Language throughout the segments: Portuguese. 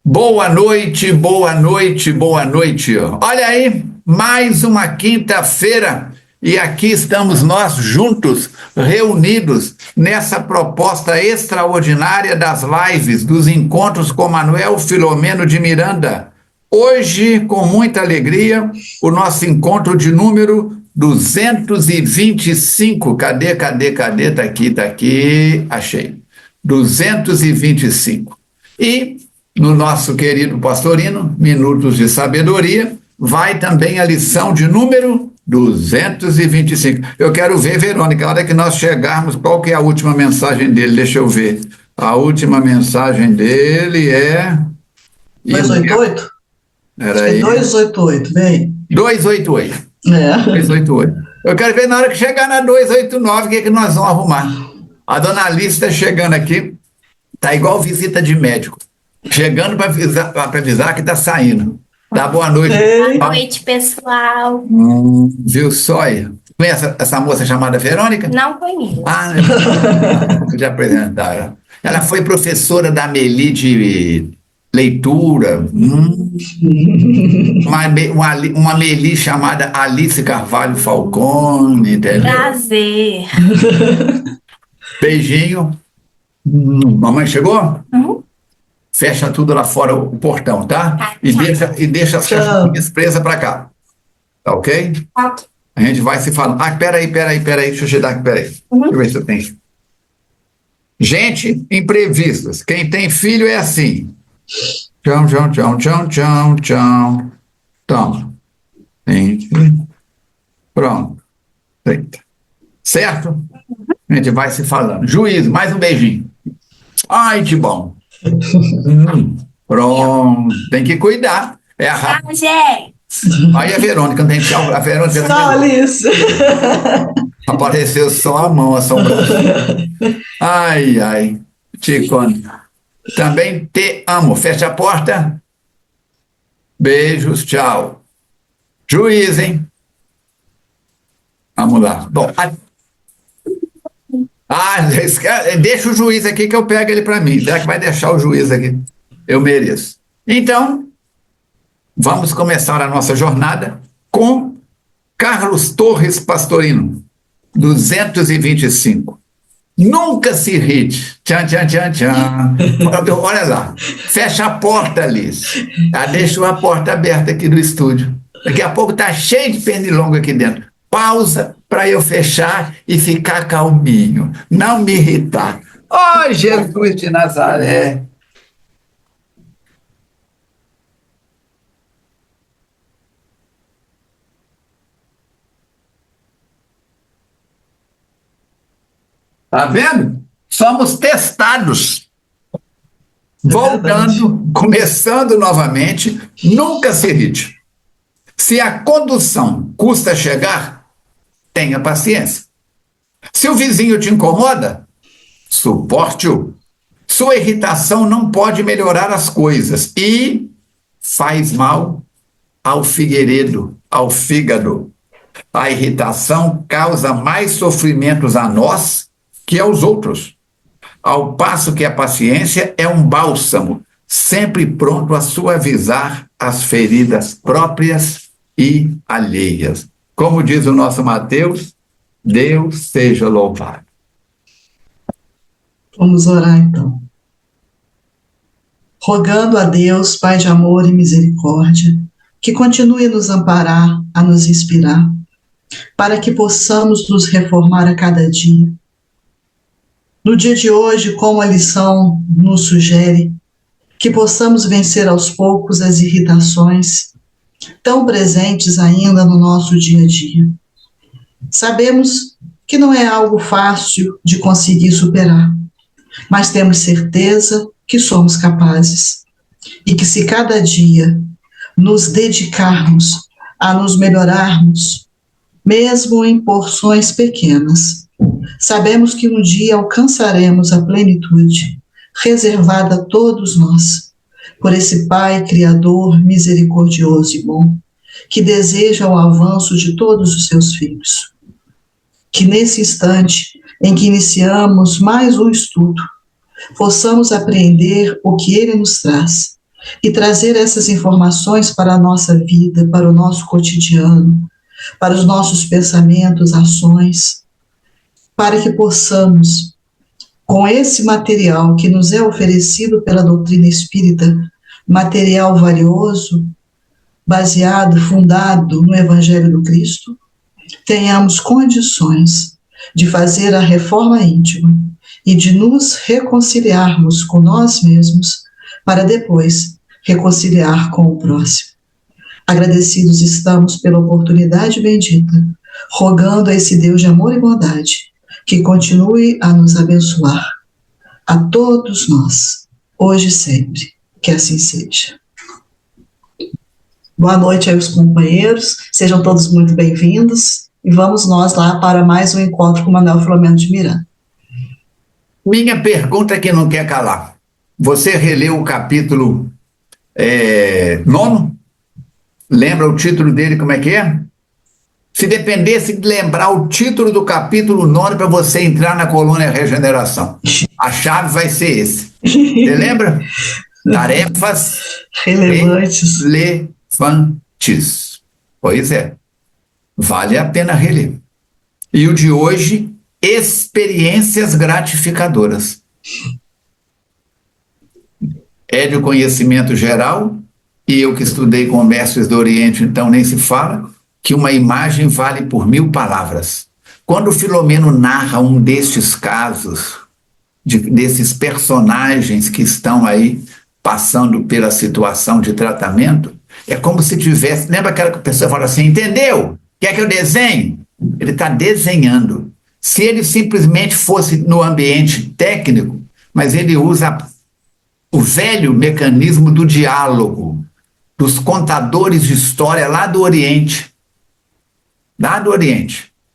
Boa noite, boa noite, boa noite. Olha aí, mais uma quinta-feira e aqui estamos nós juntos, reunidos nessa proposta extraordinária das lives, dos encontros com Manuel Filomeno de Miranda. Hoje, com muita alegria, o nosso encontro de número 225. Cadê? Tá aqui, achei. 225. E no nosso querido Pastorino, Minutos de Sabedoria, vai também a lição de número 225. Eu quero ver, Verônica, na hora que nós chegarmos, qual que é a última mensagem dele? Deixa eu ver. A última mensagem dele é... 288? Era aí. 288, vem. 288. 288. Eu quero ver na hora que chegar na 289, o que nós vamos arrumar. A dona Alice está chegando aqui, tá igual visita de médico. Chegando para avisar que está saindo. Dá boa noite. Boa noite, pessoal. Viu só aí? Conhece essa moça chamada Verônica? Não conheço. Vou te apresentar. Ela foi professora da Meli de leitura. Uma Meli chamada Alice Carvalho Falcone, entendeu? Prazer. Beijinho. Mamãe chegou? Fecha tudo lá fora, o portão, tá? E deixa as cachorrinhas presas para cá. Tá ok? Tá. A gente vai se falando. Peraí. Deixa eu te dar aqui, peraí. Deixa eu ver se eu tenho. Gente, imprevistos. Quem tem filho é assim. Tchau. Toma. 20. Pronto. 30. Certo? A gente vai se falando. Juízo, mais um beijinho. Ai, que bom. Pronto, tem que cuidar. É a gente. Aí a Verônica, não tem tchau. A Verônica. Só Alice. Apareceu só a mão, a sombra. Ai, Ticone. Também te amo. Fecha a porta. Beijos, tchau. Juiz, hein? Vamos lá. Bom. Deixa o juiz aqui que eu pego ele para mim. Será que vai deixar o juiz aqui? Eu mereço. Então, vamos começar a nossa jornada com Carlos Torres Pastorino, 225. Nunca se irrite. Tchan. Olha lá. Fecha a porta, Alice. Deixou a porta aberta aqui do estúdio. Daqui a pouco tá cheio de pernilongo aqui dentro. Pausa para eu fechar e ficar calminho, não me irritar. Oh, Jesus de Nazaré! Tá vendo? Somos testados. Voltando, começando novamente, nunca se irrite. Se a condução custa chegar, tenha paciência. Se o vizinho te incomoda, suporte-o. Sua irritação não pode melhorar as coisas e faz mal ao ao fígado. A irritação causa mais sofrimentos a nós que aos outros, ao passo que a paciência é um bálsamo, sempre pronto a suavizar as feridas próprias e alheias. Como diz o nosso Mateus, Deus seja louvado. Vamos orar então. Rogando a Deus, Pai de amor e misericórdia, que continue a nos amparar, a nos inspirar, para que possamos nos reformar a cada dia. No dia de hoje, como a lição nos sugere, que possamos vencer aos poucos as irritações tão presentes ainda no nosso dia a dia. Sabemos que não é algo fácil de conseguir superar, mas temos certeza que somos capazes e que se cada dia nos dedicarmos a nos melhorarmos, mesmo em porções pequenas, sabemos que um dia alcançaremos a plenitude reservada a todos nós, por esse Pai Criador, misericordioso e bom, que deseja o avanço de todos os seus filhos. Que nesse instante em que iniciamos mais um estudo, possamos aprender o que Ele nos traz e trazer essas informações para a nossa vida, para o nosso cotidiano, para os nossos pensamentos, ações, para que possamos, com esse material que nos é oferecido pela doutrina espírita, material valioso, baseado, fundado no Evangelho do Cristo, tenhamos condições de fazer a reforma íntima e de nos reconciliarmos com nós mesmos para depois reconciliar com o próximo. Agradecidos estamos pela oportunidade bendita, rogando a esse Deus de amor e bondade que continue a nos abençoar, a todos nós, hoje e sempre, que assim seja. Boa noite aí aos companheiros, sejam todos muito bem-vindos e vamos nós lá para mais um encontro com Manuel Filomeno de Miranda. Minha pergunta que não quer calar. Você releu o capítulo 9? Lembra o título dele, como é que é? Se dependesse de lembrar o título do capítulo 9 para você entrar na colônia Regeneração, a chave vai ser esse. Você lembra? Tarefas relevantes. Relevantes. Pois é. Vale a pena reler. E o de hoje, experiências gratificadoras. É de conhecimento geral, e eu que estudei com mestres do Oriente, então nem se fala, que uma imagem vale por 1000 palavras. Quando o Filomeno narra um destes casos, desses personagens que estão aí passando pela situação de tratamento, é como se tivesse... Lembra aquela que a pessoa fala assim, entendeu? Quer que eu desenhe? Ele está desenhando. Se ele simplesmente fosse no ambiente técnico, mas ele usa o velho mecanismo do diálogo, dos contadores de história lá do Oriente,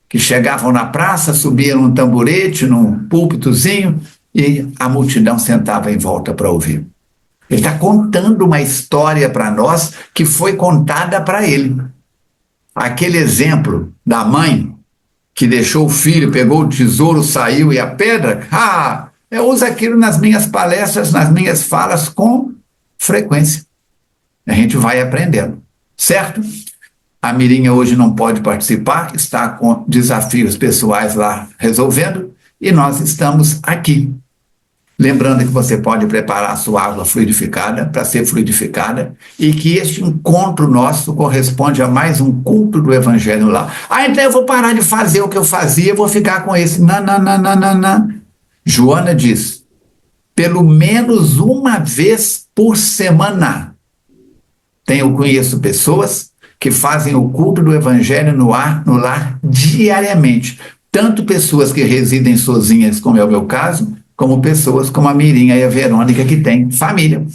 que chegavam na praça, subiam num tamborete, num púlpitozinho, e a multidão sentava em volta para ouvir. Ele está contando uma história para nós que foi contada para ele. Aquele exemplo da mãe que deixou o filho, pegou o tesouro, saiu e a pedra, eu uso aquilo nas minhas palestras, nas minhas falas com frequência. A gente vai aprendendo, certo? A Mirinha hoje não pode participar, está com desafios pessoais lá resolvendo, e nós estamos aqui. Lembrando que você pode preparar a sua água fluidificada para ser fluidificada e que este encontro nosso corresponde a mais um culto do Evangelho lá. Então eu vou parar de fazer o que eu fazia, vou ficar com esse. Não. Joana diz, pelo menos uma vez por semana. Eu conheço pessoas que fazem o culto do Evangelho no lar diariamente. Tanto pessoas que residem sozinhas, como é o meu caso, como pessoas como a Mirinha e a Verônica, que têm família.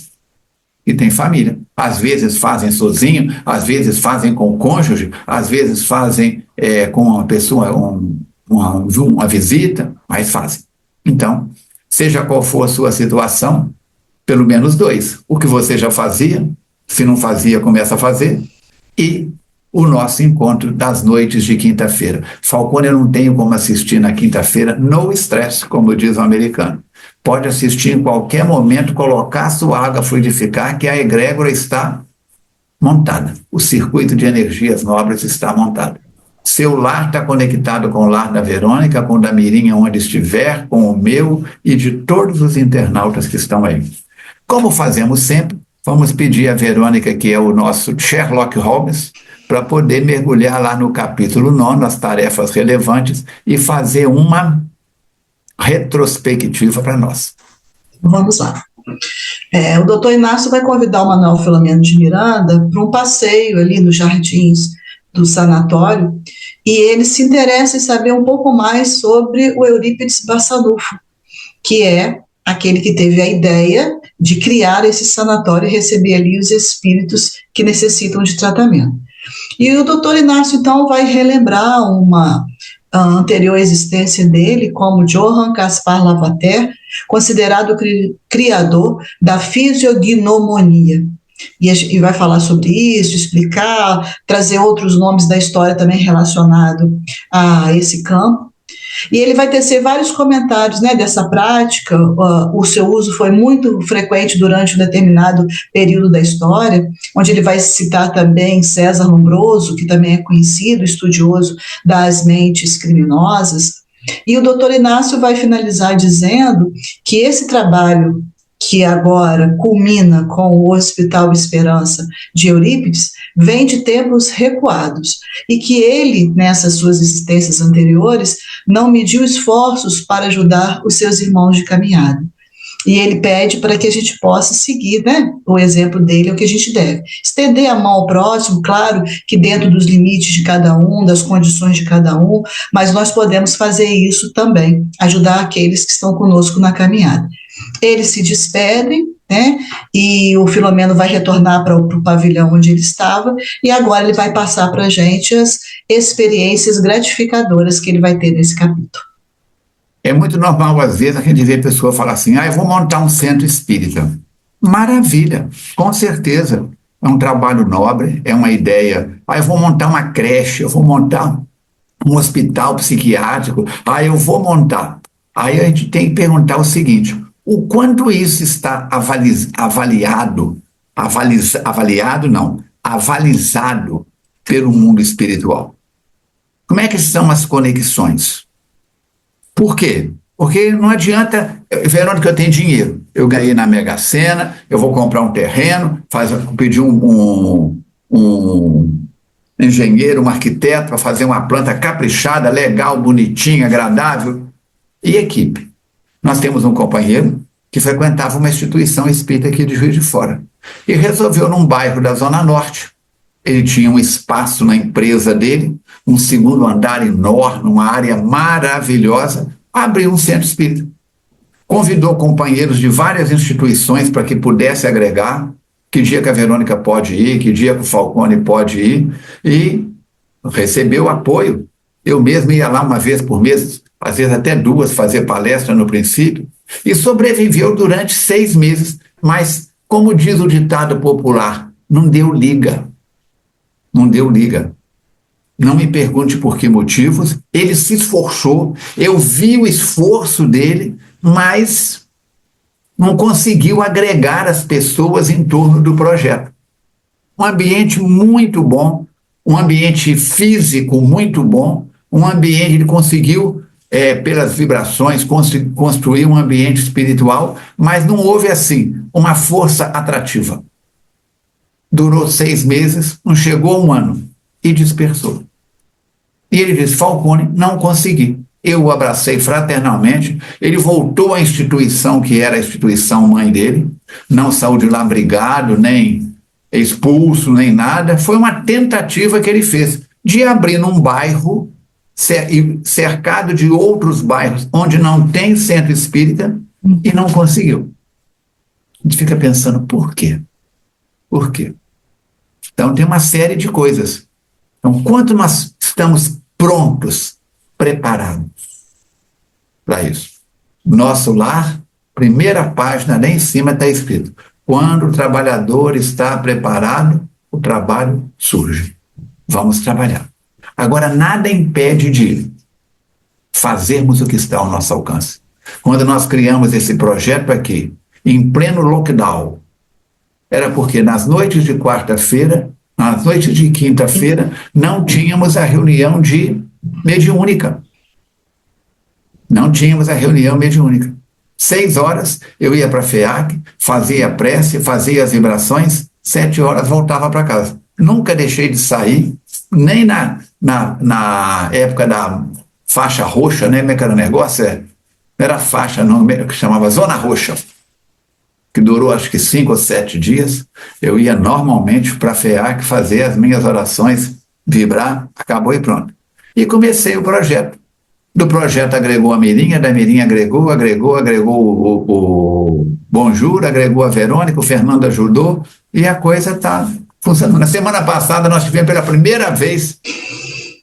Às vezes fazem sozinho, às vezes fazem com o cônjuge, às vezes fazem com uma pessoa, uma visita, mas fazem. Então, seja qual for a sua situação, pelo menos 2. O que você já fazia, se não fazia, começa a fazer, e o nosso encontro das noites de quinta-feira. Falcone, eu não tenho como assistir na quinta-feira, no stress, como diz o americano. Pode assistir em qualquer momento, colocar sua água fluidificar, que a egrégora está montada. O circuito de energias nobres está montado. Seu lar está conectado com o lar da Verônica, com o da Mirinha, onde estiver, com o meu e de todos os internautas que estão aí. Como fazemos sempre, vamos pedir a Verônica, que é o nosso Sherlock Holmes, para poder mergulhar lá no capítulo 9, as tarefas relevantes, e fazer uma retrospectiva para nós. Vamos lá. O doutor Inácio vai convidar o Manuel Filomeno de Miranda para um passeio ali nos jardins do sanatório, e ele se interessa em saber um pouco mais sobre o Eurípides Barçanufo, que é aquele que teve a ideia de criar esse sanatório e receber ali os espíritos que necessitam de tratamento. E o doutor Inácio, então, vai relembrar a anterior existência dele como Johann Caspar Lavater, considerado criador da fisiognomonia. E vai falar sobre isso, explicar, trazer outros nomes da história também relacionado a esse campo. E ele vai tecer vários comentários, né, dessa prática. O seu uso foi muito frequente durante um determinado período da história, onde ele vai citar também César Lombroso, que também é conhecido, estudioso das mentes criminosas. E o doutor Inácio vai finalizar dizendo que esse trabalho, que agora culmina com o Hospital Esperança de Eurípides, vem de tempos recuados, e que ele, nessas suas existências anteriores, não mediu esforços para ajudar os seus irmãos de caminhada. E ele pede para que a gente possa seguir, né, o exemplo dele, é o que a gente deve. Estender a mão ao próximo, claro que dentro dos limites de cada um, das condições de cada um, mas nós podemos fazer isso também, ajudar aqueles que estão conosco na caminhada. Eles se despedem, né, e o Filomeno vai retornar para o pavilhão onde ele estava, e agora ele vai passar para a gente as experiências gratificadoras que ele vai ter nesse capítulo. É muito normal, às vezes, a gente vê a pessoa falar assim, eu vou montar um centro espírita. Maravilha, com certeza. É um trabalho nobre, é uma ideia. Eu vou montar uma creche, eu vou montar um hospital psiquiátrico, eu vou montar. Aí a gente tem que perguntar o seguinte, o quanto isso está avalizado pelo mundo espiritual? Como é que são as conexões? Por quê? Porque não adianta, Verônica, eu tenho dinheiro, eu ganhei na Mega Sena, eu vou comprar um terreno, pedir um engenheiro, um arquiteto para fazer uma planta caprichada, legal, bonitinha, agradável. E equipe? Nós temos um companheiro que frequentava uma instituição espírita aqui de Juiz de Fora e resolveu, num bairro da Zona Norte, ele tinha um espaço na empresa dele, um segundo andar enorme, uma área maravilhosa, abriu um centro espírita. Convidou companheiros de várias instituições para que pudesse agregar, que dia que a Verônica pode ir, que dia que o Falcone pode ir, e recebeu apoio. Eu mesmo ia lá uma vez por mês, às vezes até duas, fazer palestra no princípio, e sobreviveu durante 6 meses, mas, como diz o ditado popular, não deu liga. Não deu liga. Não me pergunte por que motivos, ele se esforçou, eu vi o esforço dele, mas não conseguiu agregar as pessoas em torno do projeto. Um ambiente muito bom, um ambiente físico muito bom, um ambiente, ele conseguiu, pelas vibrações, construir um ambiente espiritual, mas não houve, assim, uma força atrativa. Durou 6 meses, não chegou a 1 ano, e dispersou. E ele disse, Falcone, não consegui. Eu o abracei fraternalmente, ele voltou à instituição que era a instituição mãe dele, não saiu de lá brigado, nem expulso, nem nada. Foi uma tentativa que ele fez de abrir num bairro cercado de outros bairros onde não tem centro espírita e não conseguiu. A gente fica pensando, por quê? Por quê? Então tem uma série de coisas. Então, quanto nós estamos prontos, preparados para isso? Nosso lar, primeira página, lá em cima está escrito, quando o trabalhador está preparado, o trabalho surge. Vamos trabalhar. Agora, nada impede de fazermos o que está ao nosso alcance. Quando nós criamos esse projeto aqui, em pleno lockdown, era porque nas noites de quarta-feira, nas noites de quinta-feira, não tínhamos a reunião de mediúnica. Não tínhamos a reunião mediúnica. 6 horas, eu ia para a FEAC, fazia a prece, fazia as vibrações, 7 horas voltava para casa. Nunca deixei de sair, nem na época da faixa roxa, né? Como é que era o negócio? Não era faixa, não, que chamava Zona Roxa, que durou acho que 5 ou 7 dias. Eu ia normalmente para a FEAC fazer as minhas orações, vibrar, acabou e pronto. E comecei o projeto. Do projeto agregou a Mirinha, da Mirinha agregou o Bonjour, agregou a Verônica, o Fernando ajudou, e a coisa está funcionando. Na semana passada nós tivemos pela primeira vez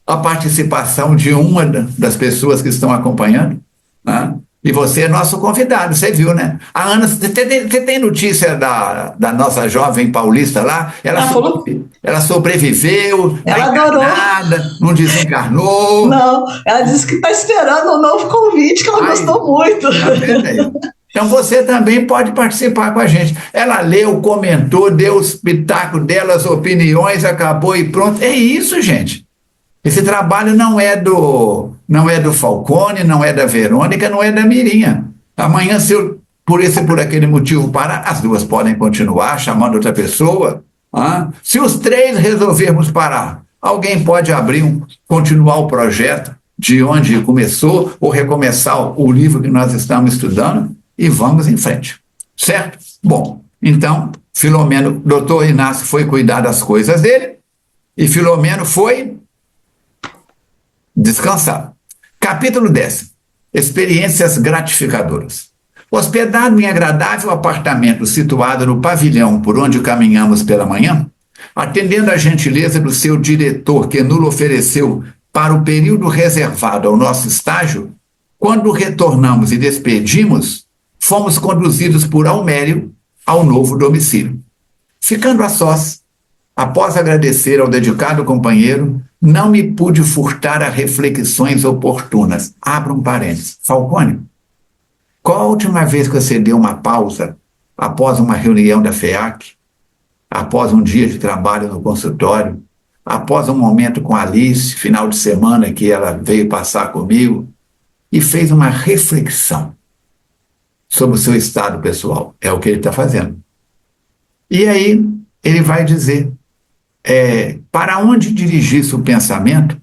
a participação de uma das pessoas que estão acompanhando, né? E você é nosso convidado, você viu, né? A Ana, você tem notícia da nossa jovem paulista lá? Ela sobreviveu, está Ela adorou. encarnada, não desencarnou. Não, ela disse que está esperando um novo convite, que ela gostou muito. Tá vendo aí? Então você também pode participar com a gente. Ela leu, comentou, deu os pitacos dela, as opiniões, acabou e pronto. É isso, gente. Esse trabalho não é do Falcone, não é da Verônica, não é da Mirinha. Amanhã, se eu, por esse e por aquele motivo parar, as duas podem continuar chamando outra pessoa. Se os três resolvermos parar, alguém pode continuar o projeto de onde começou ou recomeçar o livro que nós estamos estudando e vamos em frente. Certo? Bom, então, Filomeno, doutor Inácio foi cuidar das coisas dele e Filomeno foi descansar. Capítulo 10. Experiências gratificadoras. Hospedado em agradável apartamento situado no pavilhão por onde caminhamos pela manhã, atendendo à gentileza do seu diretor que nos ofereceu para o período reservado ao nosso estágio, quando retornamos e despedimos, fomos conduzidos por Almério ao novo domicílio. Ficando a sós, após agradecer ao dedicado companheiro, não me pude furtar a reflexões oportunas. Abra um parênteses. Falcone, qual a última vez que você deu uma pausa após uma reunião da FEAC, após um dia de trabalho no consultório, após um momento com a Alice, final de semana que ela veio passar comigo, e fez uma reflexão sobre o seu estado pessoal? É o que ele está fazendo. E aí ele vai dizer, para onde dirigisse o pensamento,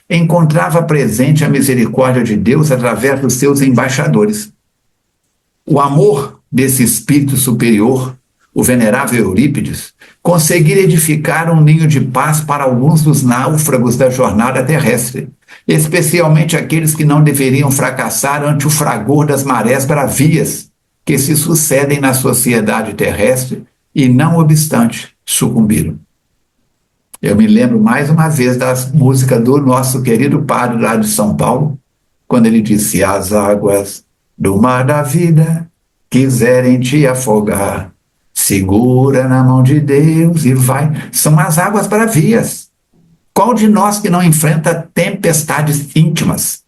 encontrava presente a misericórdia de Deus através dos seus embaixadores. O amor desse espírito superior, o venerável Eurípides, conseguira edificar um ninho de paz para alguns dos náufragos da jornada terrestre, especialmente aqueles que não deveriam fracassar ante o fragor das marés bravias que se sucedem na sociedade terrestre e, não obstante, sucumbiram. Eu me lembro mais uma vez das músicas do nosso querido padre lá de São Paulo, quando ele disse: as águas do mar da vida quiserem te afogar, segura na mão de Deus e vai. São as águas bravias. Qual de nós que não enfrenta tempestades íntimas,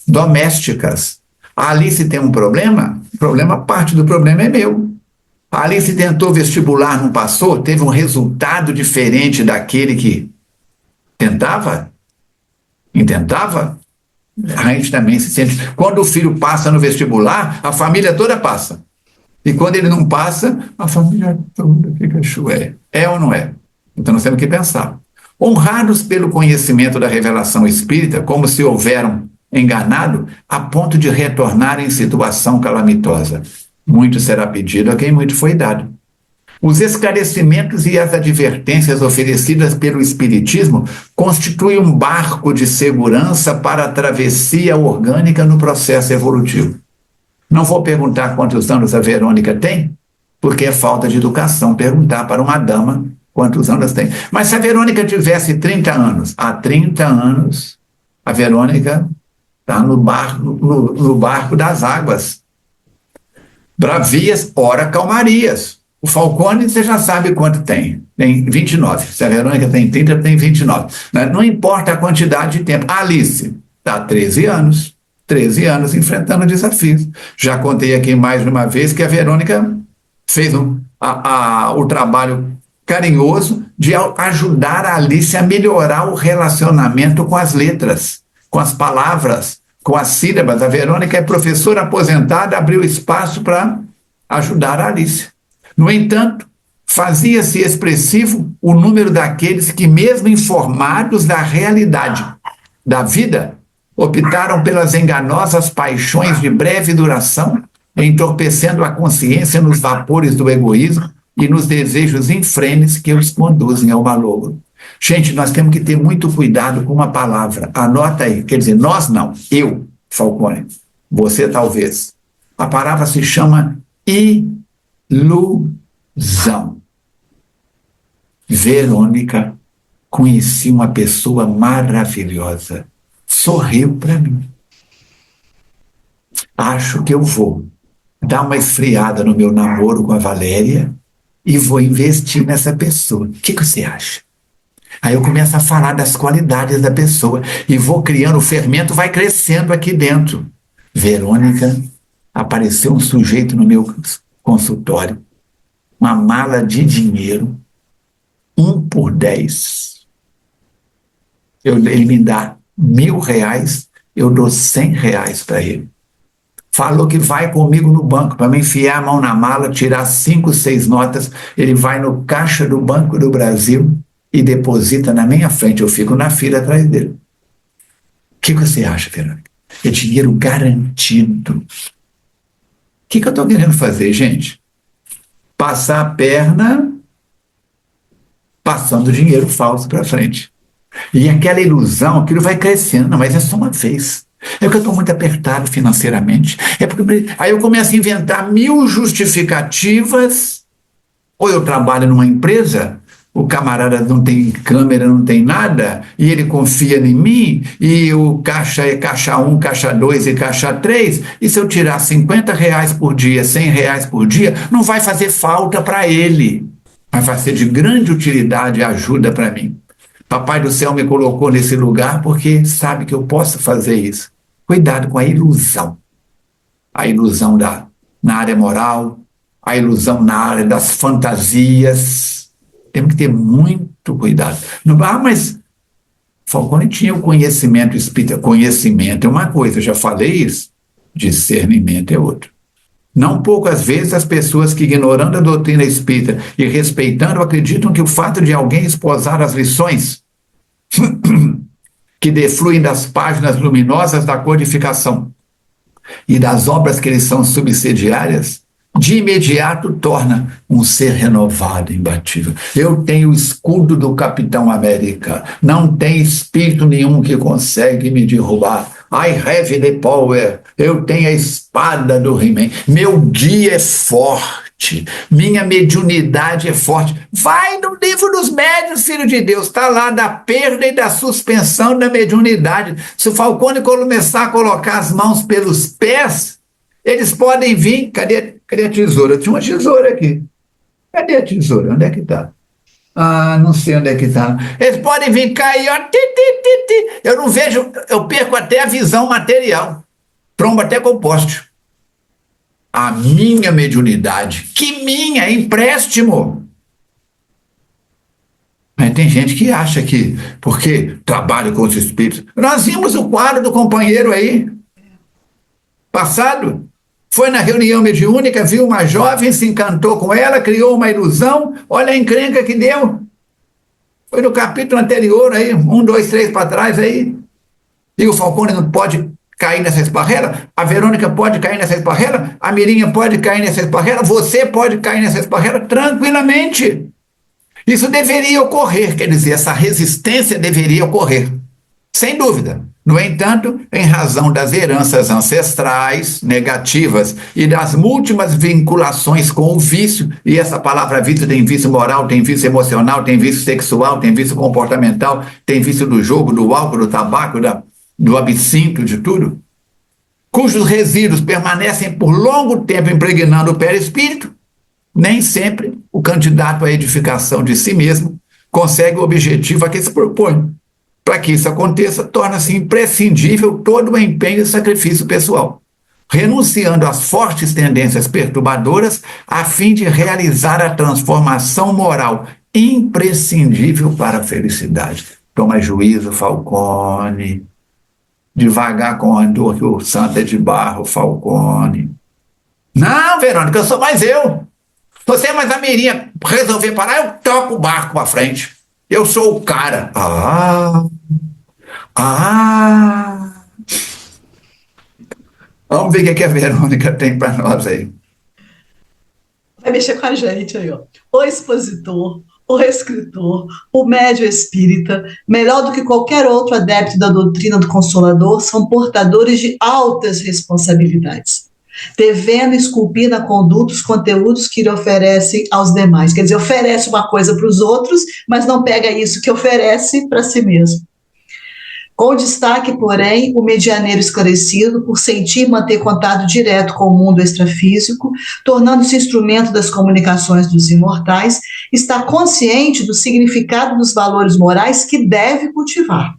domésticas? A Alice tem um problema? Parte do problema é meu. A Alice tentou vestibular, não passou, teve um resultado diferente daquele que intentava. A gente também se sente. Quando o filho passa no vestibular, a família toda passa. E quando ele não passa, a família toda fica chué. É ou não é? Então nós temos que pensar. Honrados pelo conhecimento da revelação espírita, como se houveram enganado, a ponto de retornar em situação calamitosa. Muito será pedido a quem muito foi dado. Os esclarecimentos e as advertências oferecidas pelo Espiritismo constituem um barco de segurança para a travessia orgânica no processo evolutivo. Não vou perguntar quantos anos a Verônica tem, porque é falta de educação perguntar para uma dama quantos anos tem. Mas se a Verônica tivesse 30 anos, há 30 anos, a Verônica está no barco das águas. Bravias, ora calmarias. O Falcone, você já sabe quanto tem. Tem 29. Se a Verônica tem 30, tem 29. Não importa a quantidade de tempo. A Alice está há 13 anos. 13 anos enfrentando desafios. Já contei aqui mais de uma vez que a Verônica fez o trabalho carinhoso de ajudar a Alice a melhorar o relacionamento com as letras, com as palavras, com as sílabas. A Verônica é professora aposentada, abriu espaço para ajudar a Alice. No entanto, fazia-se expressivo o número daqueles que, mesmo informados da realidade da vida, optaram pelas enganosas paixões de breve duração, entorpecendo a consciência nos vapores do egoísmo e nos desejos infrenes que os conduzem ao malogro. Gente, nós temos que ter muito cuidado com uma palavra. Anota aí, quer dizer, nós não, eu, Falcone, você talvez. A palavra se chama ilusão. Verônica, conheci uma pessoa maravilhosa. Sorriu para mim. acho que eu vou dar uma esfriada no meu namoro com a Valéria e vou investir nessa pessoa. O que você acha? Aí eu começo a falar das qualidades da pessoa e vou criando, o fermento vai crescendo aqui dentro. Verônica, apareceu um sujeito no meu consultório, uma mala de dinheiro, 1 por 10. Ele me dá R$ 1.000, eu dou R$ 100 para ele. Falou que vai comigo no banco para me enfiar a mão na mala, tirar 5, 6 notas. Ele vai no caixa do Banco do Brasil e deposita na minha frente. Eu fico na fila atrás dele. O que você acha, Verônica? É dinheiro garantido. O que eu estou querendo fazer, gente? Passar a perna passando dinheiro falso para frente. E aquela ilusão, aquilo vai crescendo. Não, mas é só uma vez. É porque eu estou muito apertado financeiramente. É porque aí eu começo a inventar 1000 justificativas. Ou eu trabalho numa empresa, o camarada não tem câmera, não tem nada, e ele confia em mim, e o caixa é caixa 1, caixa 2 e caixa 3, e se eu tirar R$ 50 por dia, R$ 100 por dia, não vai fazer falta para ele. Mas vai ser de grande utilidade e ajuda para mim. Papai do céu me colocou nesse lugar porque sabe que eu posso fazer isso. Cuidado com a ilusão. A ilusão na área moral, a ilusão na área das fantasias. Temos que ter muito cuidado. Mas Falcone tinha o conhecimento espírita. Conhecimento é uma coisa, eu já falei isso. Discernimento é outra. Não poucas vezes as pessoas que, ignorando a doutrina espírita e respeitando, acreditam que o fato de alguém esposar as lições que defluem das páginas luminosas da codificação e das obras que lhes são subsidiárias, de imediato torna um ser renovado, imbatível. Eu tenho o escudo do Capitão América, não tem espírito nenhum que consegue me derrubar. I have the power, eu tenho a espada do He-Man, meu guia é forte, minha mediunidade é forte. Vai no livro dos médiuns, filho de Deus, está lá da perda e da suspensão da mediunidade. Se o Falcone começar a colocar as mãos pelos pés, eles podem vir. Cadê a tesoura? Tinha uma tesoura aqui. Cadê a tesoura? Onde é que está? Não sei onde é que está. Eles podem vir cair, ó. Eu não vejo, eu perco até a visão material. Trombo até com o poste. A minha mediunidade. Que minha? Empréstimo. Mas tem gente que acha que, porque trabalho com os espíritos. Nós vimos o quadro do companheiro aí. Passado. Foi na reunião mediúnica, viu uma jovem, se encantou com ela, criou uma ilusão, olha a encrenca que deu. Foi no capítulo anterior aí, 1, 2, 3 para trás aí. E o Falcone não pode cair nessa esparrela, a Verônica pode cair nessa esparrela, a Mirinha pode cair nessa esparrela, você pode cair nessa esparrela tranquilamente. Isso deveria ocorrer, quer dizer, essa resistência deveria ocorrer, sem dúvida. No entanto, em razão das heranças ancestrais negativas e das múltiplas vinculações com o vício, e essa palavra vício tem vício moral, tem vício emocional, tem vício sexual, tem vício comportamental, tem vício do jogo, do álcool, do tabaco, do absinto, de tudo, cujos resíduos permanecem por longo tempo impregnando o perispírito, nem sempre o candidato à edificação de si mesmo consegue o objetivo a que se propõe. Para que isso aconteça, torna-se imprescindível todo o empenho e sacrifício pessoal, renunciando às fortes tendências perturbadoras a fim de realizar a transformação moral imprescindível para a felicidade. Toma juízo, Falcone. Devagar com o andor, que o santo é de barro, Falcone. Não, Verônica, eu sou mais eu. Você é mais a Mirinha. Resolver parar, eu toco o barco para frente. Eu sou o cara. Vamos ver o que a Verônica tem para nós aí. Vai mexer com a gente aí, ó. O expositor, o escritor, o médium espírita, melhor do que qualquer outro adepto da doutrina do Consolador, são portadores de altas responsabilidades, devendo esculpir na conduta os conteúdos que ele oferece aos demais. Quer dizer, oferece uma coisa para os outros, mas não pega isso que oferece para si mesmo. Com destaque, porém, o medianeiro esclarecido, por sentir manter contato direto com o mundo extrafísico, tornando-se instrumento das comunicações dos imortais, está consciente do significado dos valores morais que deve cultivar,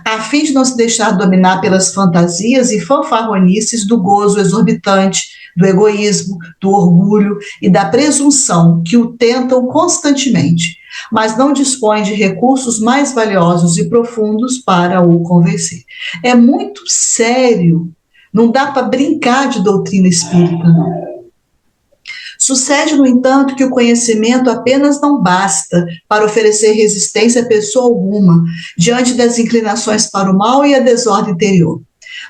a fim de não se deixar dominar pelas fantasias e fanfarronices do gozo exorbitante, do egoísmo, do orgulho e da presunção que o tentam constantemente, mas não dispõe de recursos mais valiosos e profundos para o convencer. É muito sério, não dá para brincar de doutrina espírita, não. Sucede, no entanto, que o conhecimento apenas não basta para oferecer resistência a pessoa alguma diante das inclinações para o mal e a desordem interior.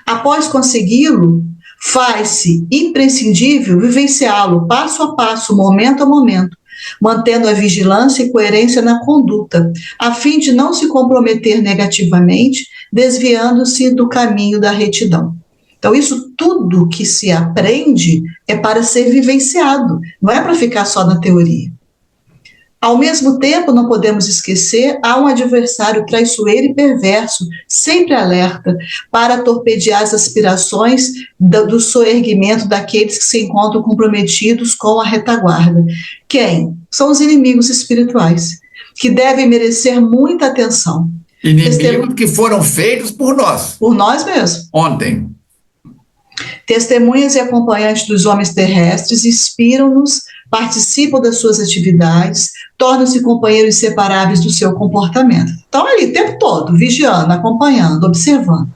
Após consegui-lo, faz-se imprescindível vivenciá-lo passo a passo, momento a momento, mantendo a vigilância e coerência na conduta, a fim de não se comprometer negativamente, desviando-se do caminho da retidão. Então, isso tudo que se aprende é para ser vivenciado, não é para ficar só na teoria. Ao mesmo tempo, não podemos esquecer, há um adversário traiçoeiro e perverso, sempre alerta, para torpedear as aspirações do soerguimento daqueles que se encontram comprometidos com a retaguarda. Quem? São os inimigos espirituais, que devem merecer muita atenção. Inimigos que foram feitos por nós. Por nós mesmos. Ontem. Testemunhas e acompanhantes dos homens terrestres inspiram-nos, participam das suas atividades, tornam-se companheiros inseparáveis do seu comportamento. Estão ali o tempo todo, vigiando, acompanhando, observando.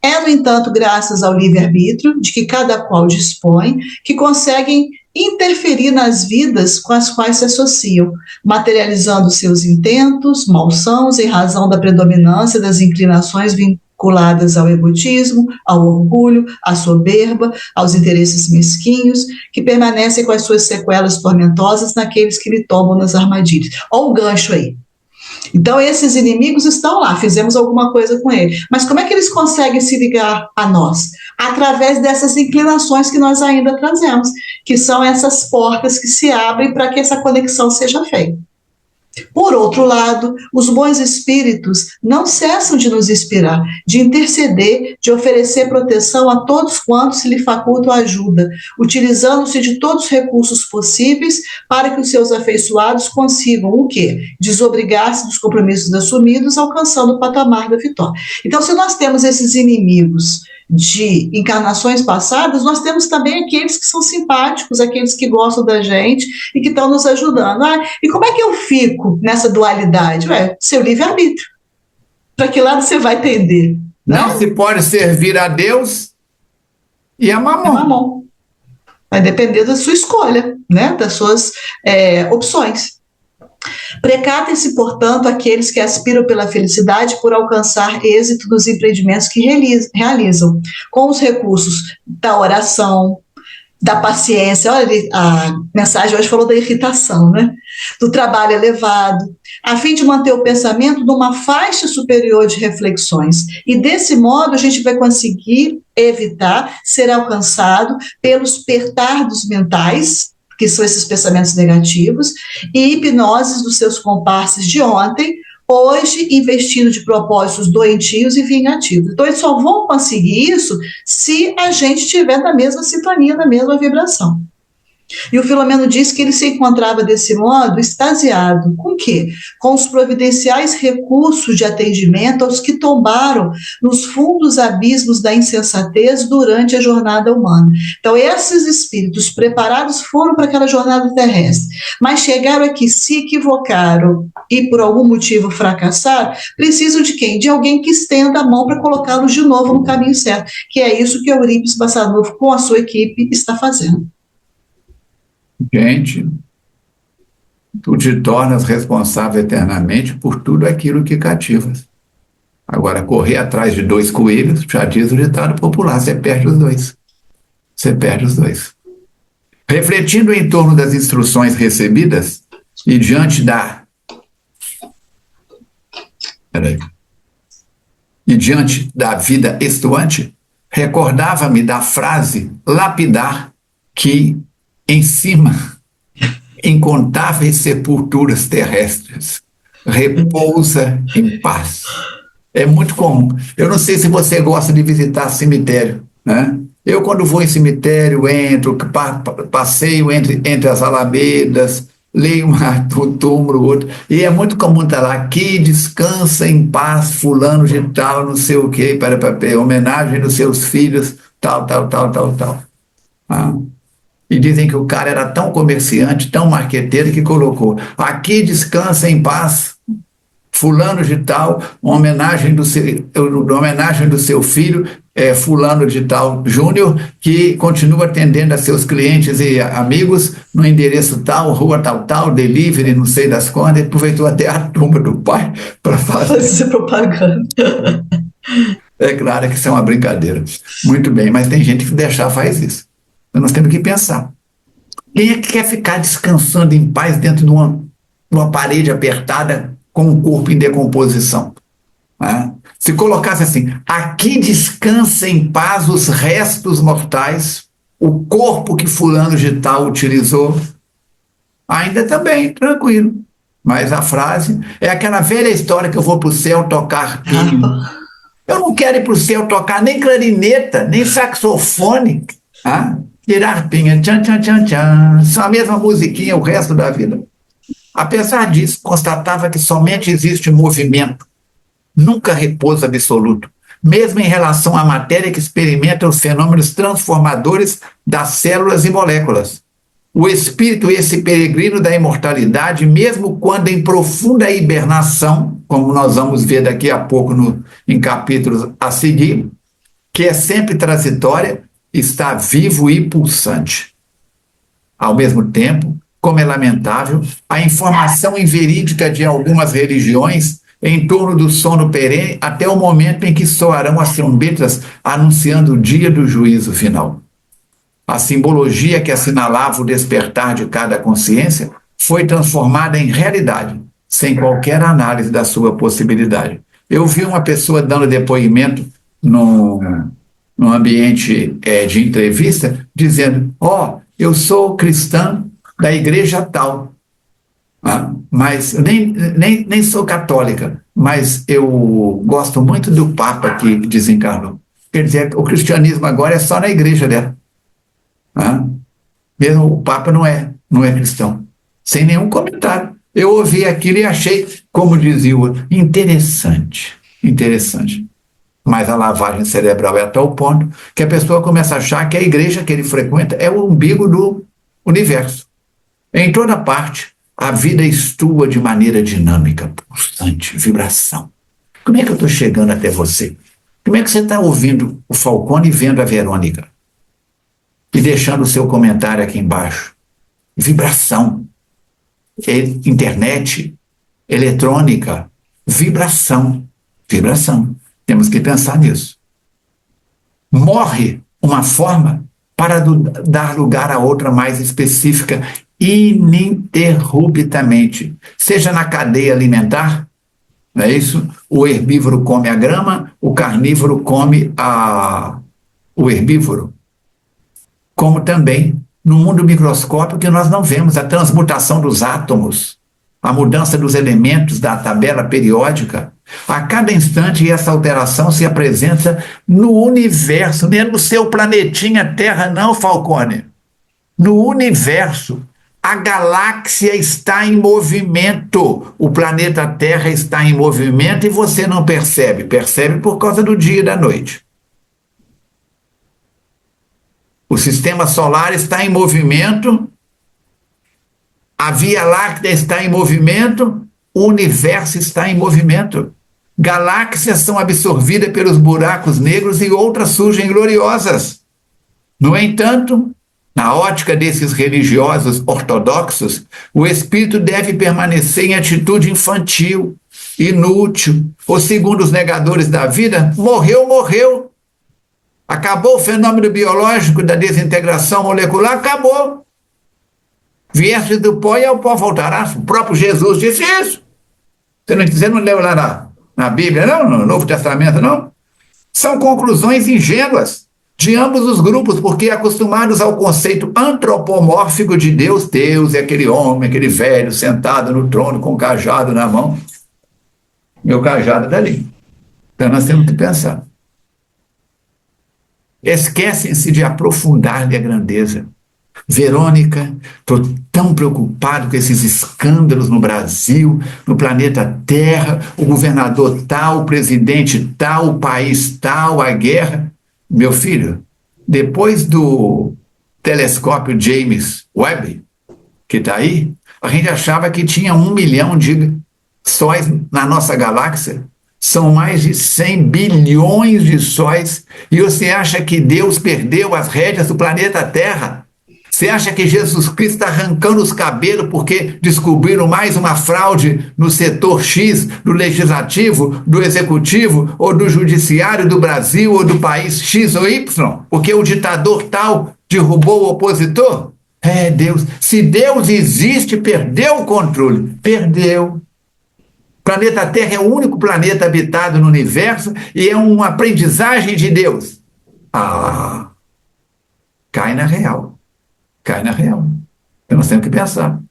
É, no entanto, graças ao livre-arbítrio, de que cada qual dispõe, que conseguem interferir nas vidas com as quais se associam, materializando seus intentos, malsãos, em razão da predominância das inclinações vinculadas ao egotismo, ao orgulho, à soberba, aos interesses mesquinhos, que permanecem com as suas sequelas tormentosas naqueles que lhe tomam nas armadilhas. Olha o gancho aí. Então, esses inimigos estão lá, fizemos alguma coisa com eles. Mas como é que eles conseguem se ligar a nós? Através dessas inclinações que nós ainda trazemos, que são essas portas que se abrem para que essa conexão seja feita. Por outro lado, os bons espíritos não cessam de nos inspirar, de interceder, de oferecer proteção a todos quantos se lhe facultam ajuda, utilizando-se de todos os recursos possíveis para que os seus afeiçoados consigam o quê? Desobrigar-se dos compromissos assumidos, alcançando o patamar da vitória. Então, se nós temos esses inimigos de encarnações passadas, nós temos também aqueles que são simpáticos, aqueles que gostam da gente e que estão nos ajudando. E como é que eu fico nessa dualidade? Seu livre-arbítrio. Para que lado você vai tender? Não se pode servir a Deus e a Mamon. Mamon. Vai depender da sua escolha, né? Das suas opções. Precatem-se, portanto, aqueles que aspiram pela felicidade por alcançar êxito nos empreendimentos que realizam, com os recursos da oração, da paciência. Olha, a mensagem hoje falou da irritação, né? Do trabalho elevado, a fim de manter o pensamento numa faixa superior de reflexões. E desse modo a gente vai conseguir evitar ser alcançado pelos pertardos mentais, que são esses pensamentos negativos, e hipnoses dos seus comparsas de ontem, hoje investindo de propósitos doentios e vingativos. Então, eles só vão conseguir isso se a gente estiver na mesma sintonia, na mesma vibração. E o Filomeno diz que ele se encontrava desse modo extasiado. Com o quê? Com os providenciais recursos de atendimento aos que tombaram nos fundos abismos da insensatez durante a jornada humana. Então, esses espíritos preparados foram para aquela jornada terrestre, mas chegaram aqui, se equivocaram e por algum motivo fracassaram, precisam de quem? De alguém que estenda a mão para colocá-los de novo no caminho certo, que é isso que Eurípides Bassanufo, com a sua equipe, está fazendo. Gente, tu te tornas responsável eternamente por tudo aquilo que cativas. Agora, correr atrás de dois coelhos, já diz o ditado popular, você perde os dois. Você perde os dois. Refletindo em torno das instruções recebidas e diante da vida estuante, recordava-me da frase lapidar que em cima, incontáveis sepulturas terrestres, repousa em paz. É muito comum. Eu não sei se você gosta de visitar cemitério, né? Eu, quando vou em cemitério, entro, passeio entre as alamedas, leio um túmulo, outro, e é muito comum estar lá, aqui descansa em paz, fulano de tal, não sei o quê, para homenagem dos seus filhos, tal, tal, tal, tal, tal. Ah. E dizem que o cara era tão comerciante, tão marqueteiro, que colocou, aqui descansa em paz, fulano de tal, uma homenagem do seu filho, fulano de tal Júnior, que continua atendendo a seus clientes e amigos no endereço tal, rua tal, tal, delivery, não sei das quantas, aproveitou até a tumba do pai para fazer propaganda. É claro que isso é uma brincadeira. Muito bem, mas tem gente que deixar faz isso. Então nós temos que pensar. Quem é que quer ficar descansando em paz dentro de uma parede apertada com o corpo em decomposição? Né? Se colocasse assim, aqui descansa em paz os restos mortais, o corpo que fulano de tal utilizou, ainda também, tranquilo. Mas a frase é aquela velha história que eu vou para o céu tocar pinho. Eu não quero ir para o céu tocar nem clarineta, nem saxofone. Tirar pinha, tchan, tchan, tchan, tchan. Só a mesma musiquinha o resto da vida. Apesar disso, constatava que somente existe movimento, nunca repouso absoluto, mesmo em relação à matéria que experimenta os fenômenos transformadores das células e moléculas. O espírito, esse peregrino da imortalidade, mesmo quando em profunda hibernação, como nós vamos ver daqui a pouco em capítulos a seguir, que é sempre transitória, está vivo e pulsante. Ao mesmo tempo, como é lamentável, a informação inverídica de algumas religiões em torno do sono perene até o momento em que soarão as trombetas anunciando o dia do juízo final. A simbologia que assinalava o despertar de cada consciência foi transformada em realidade, sem qualquer análise da sua possibilidade. Eu vi uma pessoa dando depoimento num ambiente de entrevista, dizendo, eu sou cristã da igreja tal, mas nem sou católica, mas eu gosto muito do Papa que desencarnou. Quer dizer, o cristianismo agora é só na igreja dela. Mesmo o Papa não é cristão. Sem nenhum comentário. Eu ouvi aquilo e achei, como dizia o outro, interessante. Mas a lavagem cerebral é a tal ponto que a pessoa começa a achar que a igreja que ele frequenta é o umbigo do universo. Em toda parte, a vida estua de maneira dinâmica, pulsante, vibração. Como é que eu estou chegando até você? Como é que você está ouvindo o Falcone e vendo a Verônica? E deixando o seu comentário aqui embaixo. Vibração. Internet, eletrônica, vibração. Temos que pensar nisso. Morre uma forma para dar lugar a outra mais específica, ininterruptamente. Seja na cadeia alimentar, não é isso? O herbívoro come a grama, o carnívoro come o herbívoro. Como também no mundo microscópico que nós não vemos a transmutação dos átomos, a mudança dos elementos da tabela periódica. A cada instante essa alteração se apresenta no universo, nem no seu planetinha Terra não, Falcone. No universo, a galáxia está em movimento, o planeta Terra está em movimento e você não percebe. Percebe por causa do dia e da noite. O sistema solar está em movimento, a Via Láctea está em movimento, o universo está em movimento. Galáxias são absorvidas pelos buracos negros e outras surgem gloriosas. No entanto, na ótica desses religiosos ortodoxos, o espírito deve permanecer em atitude infantil, inútil, ou segundo os negadores da vida, morreu. Acabou o fenômeno biológico da desintegração molecular? Acabou. Vieste do pó e ao pó voltarás. O próprio Jesus disse isso. Você não leu lá na Bíblia, não? No Novo Testamento, não? São conclusões ingênuas de ambos os grupos, porque acostumados ao conceito antropomórfico de Deus, Deus é aquele homem, aquele velho, sentado no trono com o cajado na mão. Meu cajado está ali. Então nós temos que pensar. Esquecem-se de aprofundar-lhe a grandeza. Verônica, estou tão preocupado com esses escândalos no Brasil, no planeta Terra, o governador tal, o presidente tal, o país tal, a guerra. Meu filho, depois do telescópio James Webb, que está aí, a gente achava que tinha 1 milhão de sóis na nossa galáxia. São mais de 100 bilhões de sóis. E você acha que Deus perdeu as rédeas do planeta Terra? Você acha que Jesus Cristo está arrancando os cabelos porque descobriram mais uma fraude no setor X, do legislativo, do executivo, ou do judiciário do Brasil, ou do país X ou Y? Porque o ditador tal derrubou o opositor? É, Deus. Se Deus existe, perdeu o controle. Perdeu. O planeta Terra é o único planeta habitado no universo e é uma aprendizagem de Deus. Ah, cai na real. Cai na real. Então nós temos que pensar.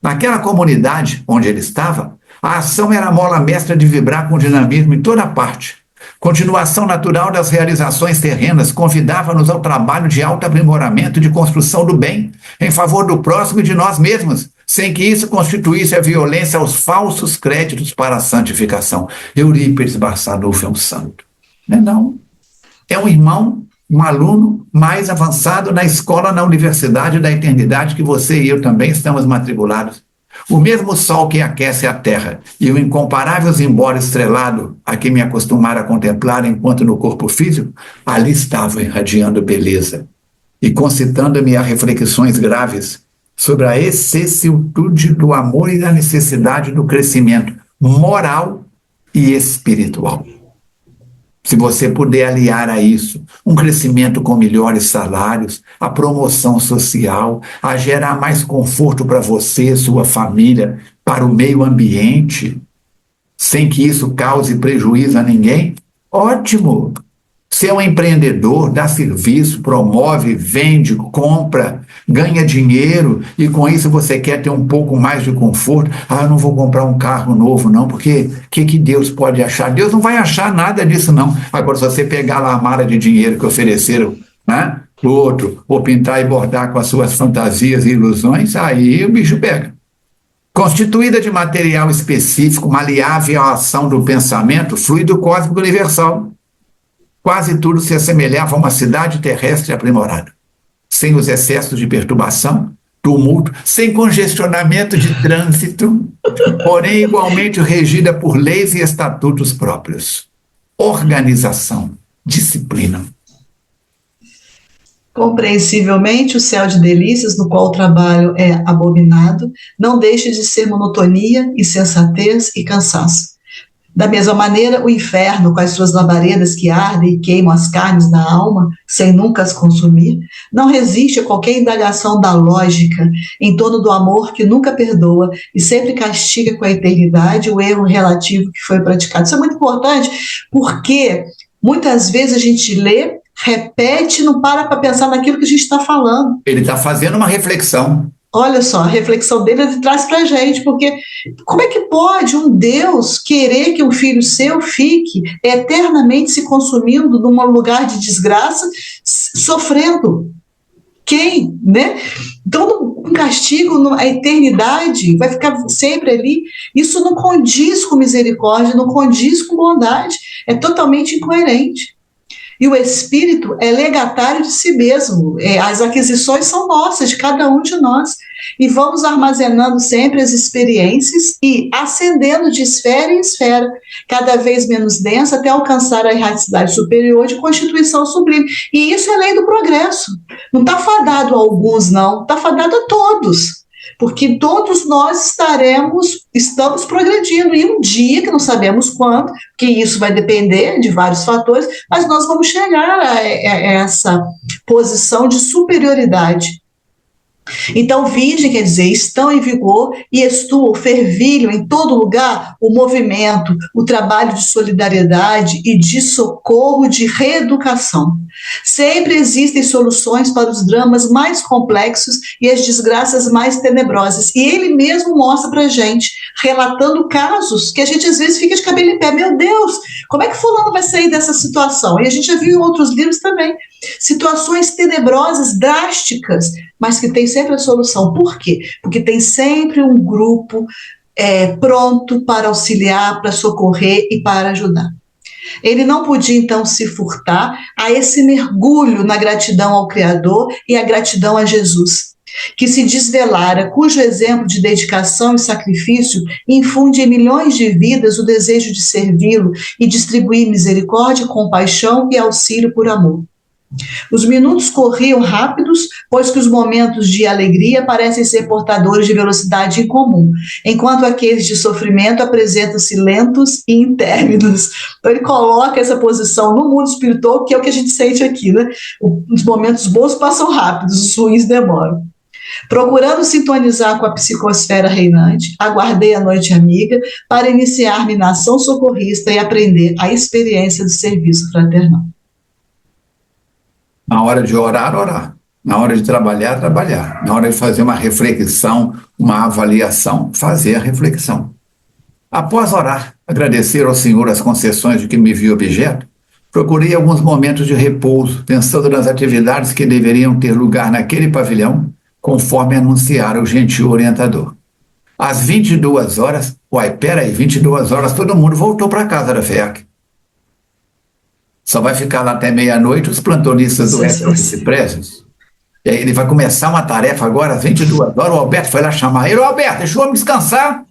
Naquela comunidade onde ele estava, a ação era a mola mestra de vibrar com dinamismo em toda parte. Continuação natural das realizações terrenas convidava-nos ao trabalho de autoaprimoramento e de construção do bem, em favor do próximo e de nós mesmos, sem que isso constituísse a violência aos falsos créditos para a santificação. Eurípides Barçanufo é um santo. Não é não. É um irmão, um aluno mais avançado na escola, na universidade da eternidade, que você e eu também estamos matriculados. O mesmo sol que aquece a terra e o incomparável zimbora estrelado a que me acostumara a contemplar enquanto no corpo físico, ali estava irradiando beleza e concitando-me a reflexões graves sobre a excessividade do amor e da necessidade do crescimento moral e espiritual. Se você puder aliar a isso um crescimento com melhores salários, a promoção social, a gerar mais conforto para você, sua família, para o meio ambiente, sem que isso cause prejuízo a ninguém, ótimo! Você é um empreendedor, dá serviço, promove, vende, compra, ganha dinheiro e com isso você quer ter um pouco mais de conforto. Ah, eu não vou comprar um carro novo não, porque o que Deus pode achar? Deus não vai achar nada disso não. Agora, se você pegar lá a mala de dinheiro que ofereceram, né, pro outro, ou pintar e bordar com as suas fantasias e ilusões, aí o bicho pega. Constituída de material específico, maleável à ação do pensamento, fluido cósmico universal. Quase tudo se assemelhava a uma cidade terrestre aprimorada, sem os excessos de perturbação, tumulto, sem congestionamento de trânsito, porém igualmente regida por leis e estatutos próprios. Organização, disciplina. Compreensivelmente, o céu de delícias no qual o trabalho é abominado não deixa de ser monotonia, insensatez e cansaço. Da mesma maneira, o inferno, com as suas labaredas que ardem e queimam as carnes da alma, sem nunca as consumir, não resiste a qualquer indagação da lógica em torno do amor que nunca perdoa e sempre castiga com a eternidade o erro relativo que foi praticado. Isso é muito importante, porque muitas vezes a gente lê, repete, não para pensar naquilo que a gente está falando. Ele está fazendo uma reflexão. Olha só, a reflexão dele ele traz para a gente, porque como é que pode um Deus querer que um filho seu fique eternamente se consumindo num lugar de desgraça, sofrendo? Quem, né? Então, um castigo, a eternidade vai ficar sempre ali. Isso não condiz com misericórdia, não condiz com bondade, é totalmente incoerente. E o espírito é legatário de si mesmo. As aquisições são nossas, de cada um de nós. E vamos armazenando sempre as experiências e ascendendo de esfera em esfera, cada vez menos densa, até alcançar a erraticidade superior de constituição sublime. E isso é lei do progresso. Não está fadado a alguns, não. Está fadado a todos. Porque todos nós estamos progredindo, e um dia, que não sabemos quando, que isso vai depender de vários fatores, mas nós vamos chegar a essa posição de superioridade. Então, virgem quer dizer, estão em vigor e estuam, fervilham em todo lugar o movimento, o trabalho de solidariedade e de socorro, de reeducação. Sempre existem soluções para os dramas mais complexos e as desgraças mais tenebrosas. E ele mesmo mostra para a gente, relatando casos que a gente às vezes fica de cabelo em pé. Meu Deus, como é que fulano vai sair dessa situação? E a gente já viu em outros livros também. Situações tenebrosas, drásticas, mas que tem sempre a solução. Por quê? Porque tem sempre um grupo pronto para auxiliar, para socorrer e para ajudar. Ele não podia, então, se furtar a esse mergulho na gratidão ao Criador e a gratidão a Jesus, que se desvelara, cujo exemplo de dedicação e sacrifício infunde em milhões de vidas o desejo de servi-lo e distribuir misericórdia, compaixão e auxílio por amor. Os minutos corriam rápidos, pois que os momentos de alegria parecem ser portadores de velocidade incomum, enquanto aqueles de sofrimento apresentam-se lentos e intérminos. Então ele coloca essa posição no mundo espiritual, que é o que a gente sente aqui, né? Os momentos bons passam rápidos, os ruins demoram. Procurando sintonizar com a psicosfera reinante, aguardei a noite amiga para iniciar-me na ação socorrista e aprender a experiência do serviço fraternal. Na hora de orar, orar. Na hora de trabalhar, trabalhar. Na hora de fazer uma reflexão, uma avaliação, fazer a reflexão. Após orar, agradecer ao Senhor as concessões de que me viu objeto, procurei alguns momentos de repouso, pensando nas atividades que deveriam ter lugar naquele pavilhão, conforme anunciara o gentil orientador. Às 22 horas, 22 horas, todo mundo voltou para casa da FEAC. Só vai ficar lá até meia-noite os plantonistas do Ciprésio. E aí ele vai começar uma tarefa agora, às 22 horas, o Alberto foi lá chamar ele. Ô Alberto, deixa o homem descansar.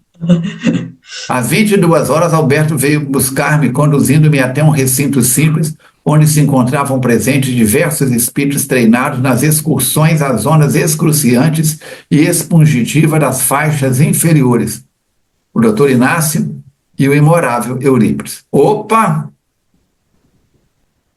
Às 22 horas, Alberto veio buscar-me, conduzindo-me até um recinto simples, onde se encontravam presentes diversos espíritos treinados nas excursões às zonas excruciantes e expungitivas das faixas inferiores. O doutor Inácio e o imemorável Eurípides. Opa!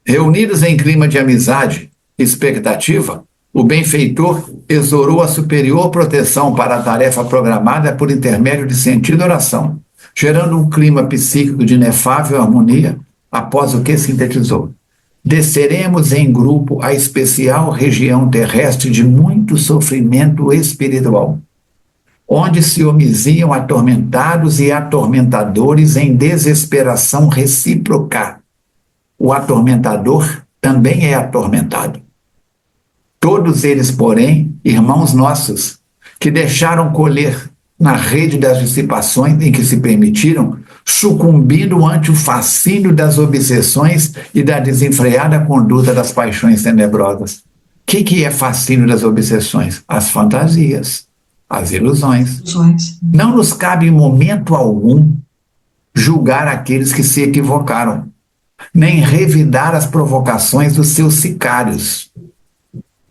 Reunidos em clima de amizade e expectativa, o benfeitor exorou a superior proteção para a tarefa programada por intermédio de sentido oração, gerando um clima psíquico de inefável harmonia, após o que sintetizou. Desceremos em grupo a especial região terrestre de muito sofrimento espiritual, onde se homiziam atormentados e atormentadores em desesperação recíproca. O atormentador também é atormentado. Todos eles, porém, irmãos nossos, que deixaram colher na rede das dissipações em que se permitiram, sucumbindo ante o fascínio das obsessões e da desenfreada conduta das paixões tenebrosas. O que é fascínio das obsessões? As fantasias, as ilusões. Não nos cabe em momento algum julgar aqueles que se equivocaram, nem revidar as provocações dos seus sicários,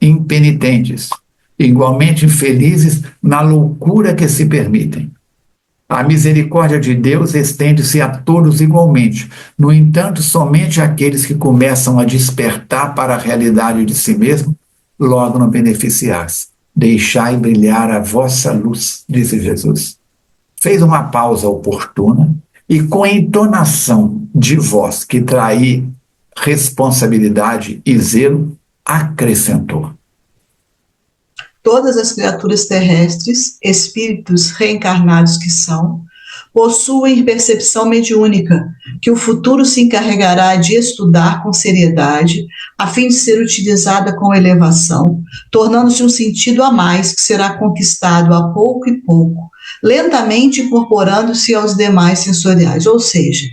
impenitentes, igualmente infelizes na loucura que se permitem. A misericórdia de Deus estende-se a todos igualmente. No entanto, somente aqueles que começam a despertar para a realidade de si mesmo logram beneficiar-se. Deixai brilhar a vossa luz, disse Jesus. Fez uma pausa oportuna e, com entonação de voz que trai responsabilidade e zelo, acrescentou: todas as criaturas terrestres, espíritos reencarnados que são, possuem percepção mediúnica, que o futuro se encarregará de estudar com seriedade, a fim de ser utilizada com elevação, tornando-se um sentido a mais que será conquistado a pouco e pouco, lentamente incorporando-se aos demais sensoriais. Ou seja,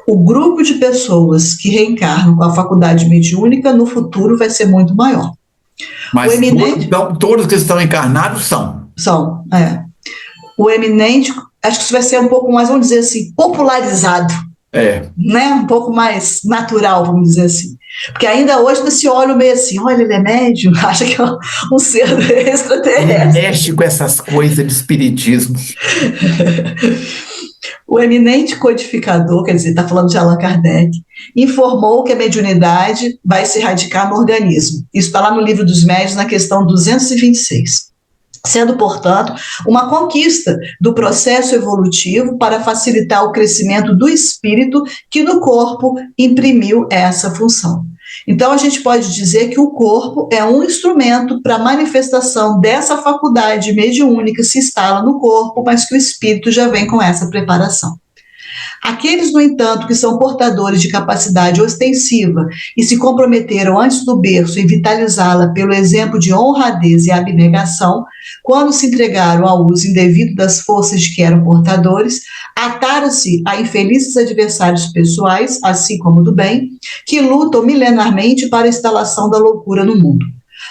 o grupo de pessoas que reencarnam com a faculdade mediúnica no futuro vai ser muito maior. Mas todos que estão encarnados são. São, é. O eminente, acho que isso vai ser um pouco mais, vamos dizer assim, popularizado. É. Né? Um pouco mais natural, vamos dizer assim. Porque ainda hoje ainda se olha meio assim, olha, ele é médium, acha que é um ser extraterrestre. Mexe com essas coisas de espiritismo. O eminente codificador, quer dizer, está falando de Allan Kardec, informou que a mediunidade vai se radicar no organismo. Isso está lá no Livro dos Médiuns, na questão 226. sendo, portanto, uma conquista do processo evolutivo para facilitar o crescimento do espírito que no corpo imprimiu essa função. Então, a gente pode dizer que o corpo é um instrumento para a manifestação dessa faculdade mediúnica, se instala no corpo, mas que o espírito já vem com essa preparação. Aqueles, no entanto, que são portadores de capacidade ostensiva e se comprometeram antes do berço em vitalizá-la pelo exemplo de honradez e abnegação, quando se entregaram ao uso indevido das forças de que eram portadores, ataram-se a infelizes adversários pessoais, assim como do bem, que lutam milenarmente para a instalação da loucura no mundo.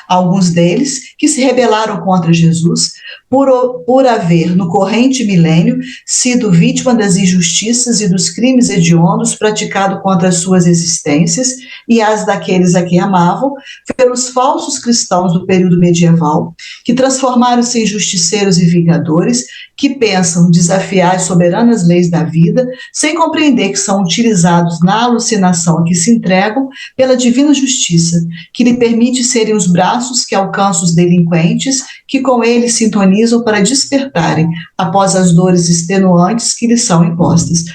Alguns deles, que se rebelaram contra Jesus, por haver, no corrente milênio, sido vítima das injustiças e dos crimes hediondos praticados contra as suas existências e as daqueles a quem amavam, pelos falsos cristãos do período medieval, que transformaram-se em justiceiros e vingadores, que pensam desafiar as soberanas leis da vida, sem compreender que são utilizados na alucinação a que se entregam pela divina justiça, que lhe permite serem os braços que alcançam os delinquentes, que com eles sintonizam para despertarem após as dores extenuantes que lhes são impostas.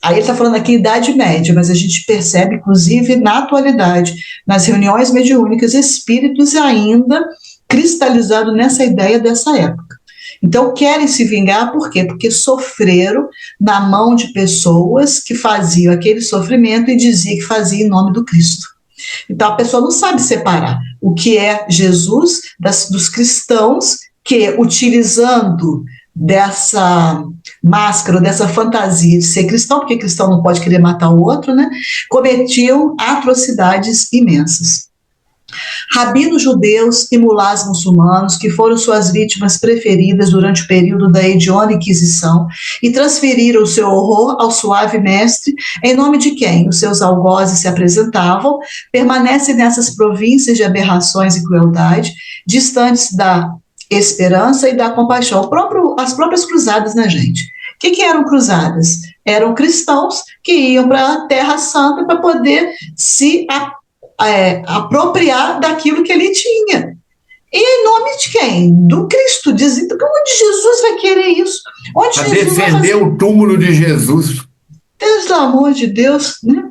Aí ele está falando aqui Idade Média, mas a gente percebe, inclusive, na atualidade, nas reuniões mediúnicas, espíritos ainda cristalizados nessa ideia dessa época. Então, querem se vingar por quê? Porque sofreram na mão de pessoas que faziam aquele sofrimento e diziam que fazia em nome do Cristo. Então, a pessoa não sabe separar o que é Jesus dos cristãos que, utilizando dessa máscara, dessa fantasia de ser cristão, porque cristão não pode querer matar o outro, né? Cometiam atrocidades imensas. Rabinos judeus e mulás muçulmanos, que foram suas vítimas preferidas durante o período da hedionda Inquisição, e transferiram o seu horror ao suave mestre, em nome de quem os seus algozes se apresentavam, permanecem nessas províncias de aberrações e crueldade, distantes da esperança e da compaixão. As próprias cruzadas, né, gente? O que eram cruzadas? Eram cristãos que iam para a Terra Santa para poder se apropriar daquilo que ele tinha. E em nome de quem? Do Cristo. Dizem, onde Jesus vai querer isso? Onde Para Jesus defender o túmulo de Jesus. Pelo amor de Deus, né?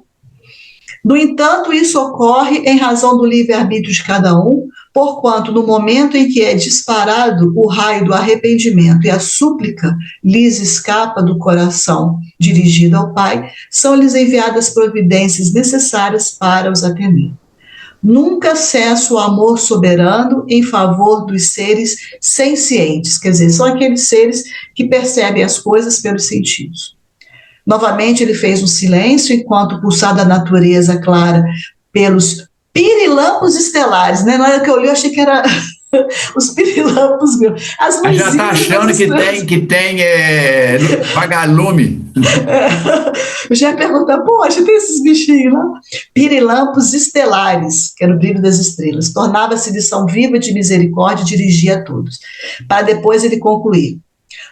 No entanto, isso ocorre em razão do livre-arbítrio de cada um, porquanto no momento em que é disparado o raio do arrependimento e a súplica lhes escapa do coração dirigido ao Pai, são-lhes enviadas providências necessárias para os atender. Nunca cessa o amor soberano em favor dos seres sencientes, quer dizer, são aqueles seres que percebem as coisas pelos sentidos. Novamente, ele fez um silêncio enquanto o pulsar da natureza clara pelos pirilampos estelares, né? Na hora que eu li, eu achei que era os pirilampos, meu. As Mas já está achando que tem vagalume. Eu já ia perguntar, poxa, tem esses bichinhos lá? Pirilampos estelares, que era o brilho das estrelas. Tornava-se lição viva de misericórdia e dirigia a todos. Para depois ele concluir.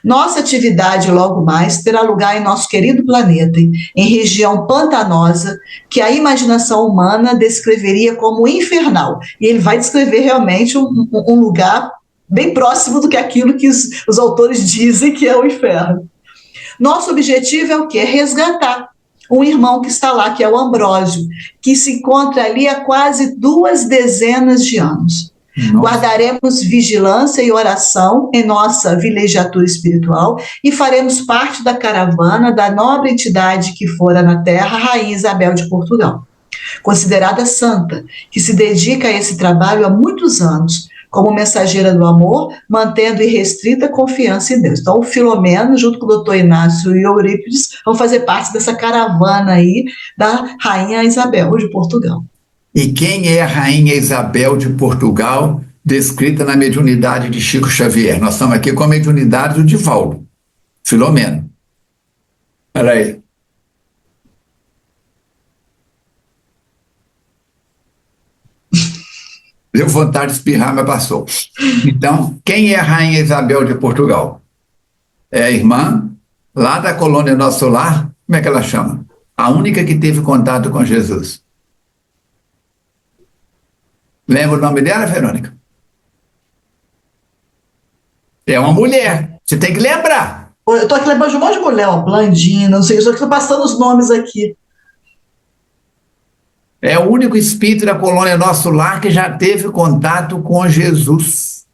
Nossa atividade, logo mais, terá lugar em nosso querido planeta, em região pantanosa, que a imaginação humana descreveria como infernal. E ele vai descrever realmente um lugar bem próximo do que aquilo que os autores dizem que é o inferno. Nosso objetivo é o quê? Resgatar um irmão que está lá, que é o Ambrósio, que se encontra ali há quase 2 dezenas de anos. Nossa. Guardaremos vigilância e oração em nossa vilegiatura espiritual e faremos parte da caravana da nobre entidade que fora na terra, Rainha Isabel de Portugal, considerada santa, que se dedica a esse trabalho há muitos anos, como mensageira do amor, mantendo irrestrita confiança em Deus. Então, o Filomeno, junto com o doutor Inácio e Eurípides, vão fazer parte dessa caravana aí da Rainha Isabel de Portugal. E quem é a Rainha Isabel de Portugal, descrita na mediunidade de Chico Xavier? Nós estamos aqui com a mediunidade do Divaldo, Filomeno. Olha aí. Deu vontade de espirrar, mas passou. Então, quem é a Rainha Isabel de Portugal? É a irmã, lá da colônia Nosso Lar, como é que ela chama? A única que teve contato com Jesus. Lembra o nome dela, Verônica? É uma mulher. Você tem que lembrar. Eu tô aqui lembrando de um monte de mulher, ó, Blandina, não sei, eu estou passando os nomes aqui. É o único espírito da colônia Nosso Lar que já teve contato com Jesus.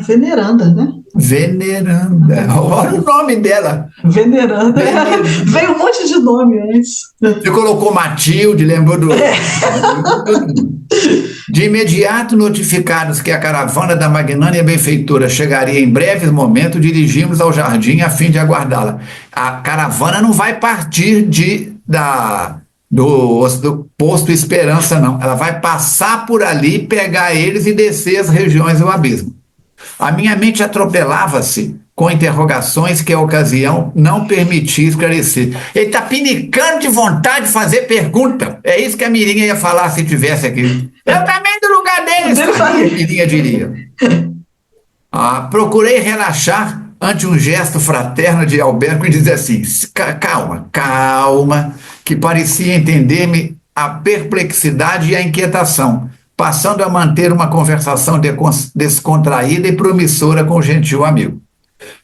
Veneranda, né? Veneranda. Olha o nome dela. Veneranda. Veneranda. Veio um monte de nome antes. Você colocou Matilde, lembrou do... De imediato notificados que a caravana da magnânima benfeitora chegaria em breves momentos, dirigimos ao jardim a fim de aguardá-la. A caravana não vai partir do posto Esperança, não. Ela vai passar por ali, pegar eles e descer as regiões do abismo. A minha mente atropelava-se com interrogações que a ocasião não permitia esclarecer. Ele está pinicando de vontade de fazer pergunta. É isso que a Mirinha ia falar se tivesse aqui. Eu também do lugar deles, a Mirinha diria. Procurei relaxar ante um gesto fraterno de Alberto e dizer assim, calma, calma, que parecia entender-me a perplexidade e a inquietação, passando a manter uma conversação descontraída e promissora com o gentil amigo.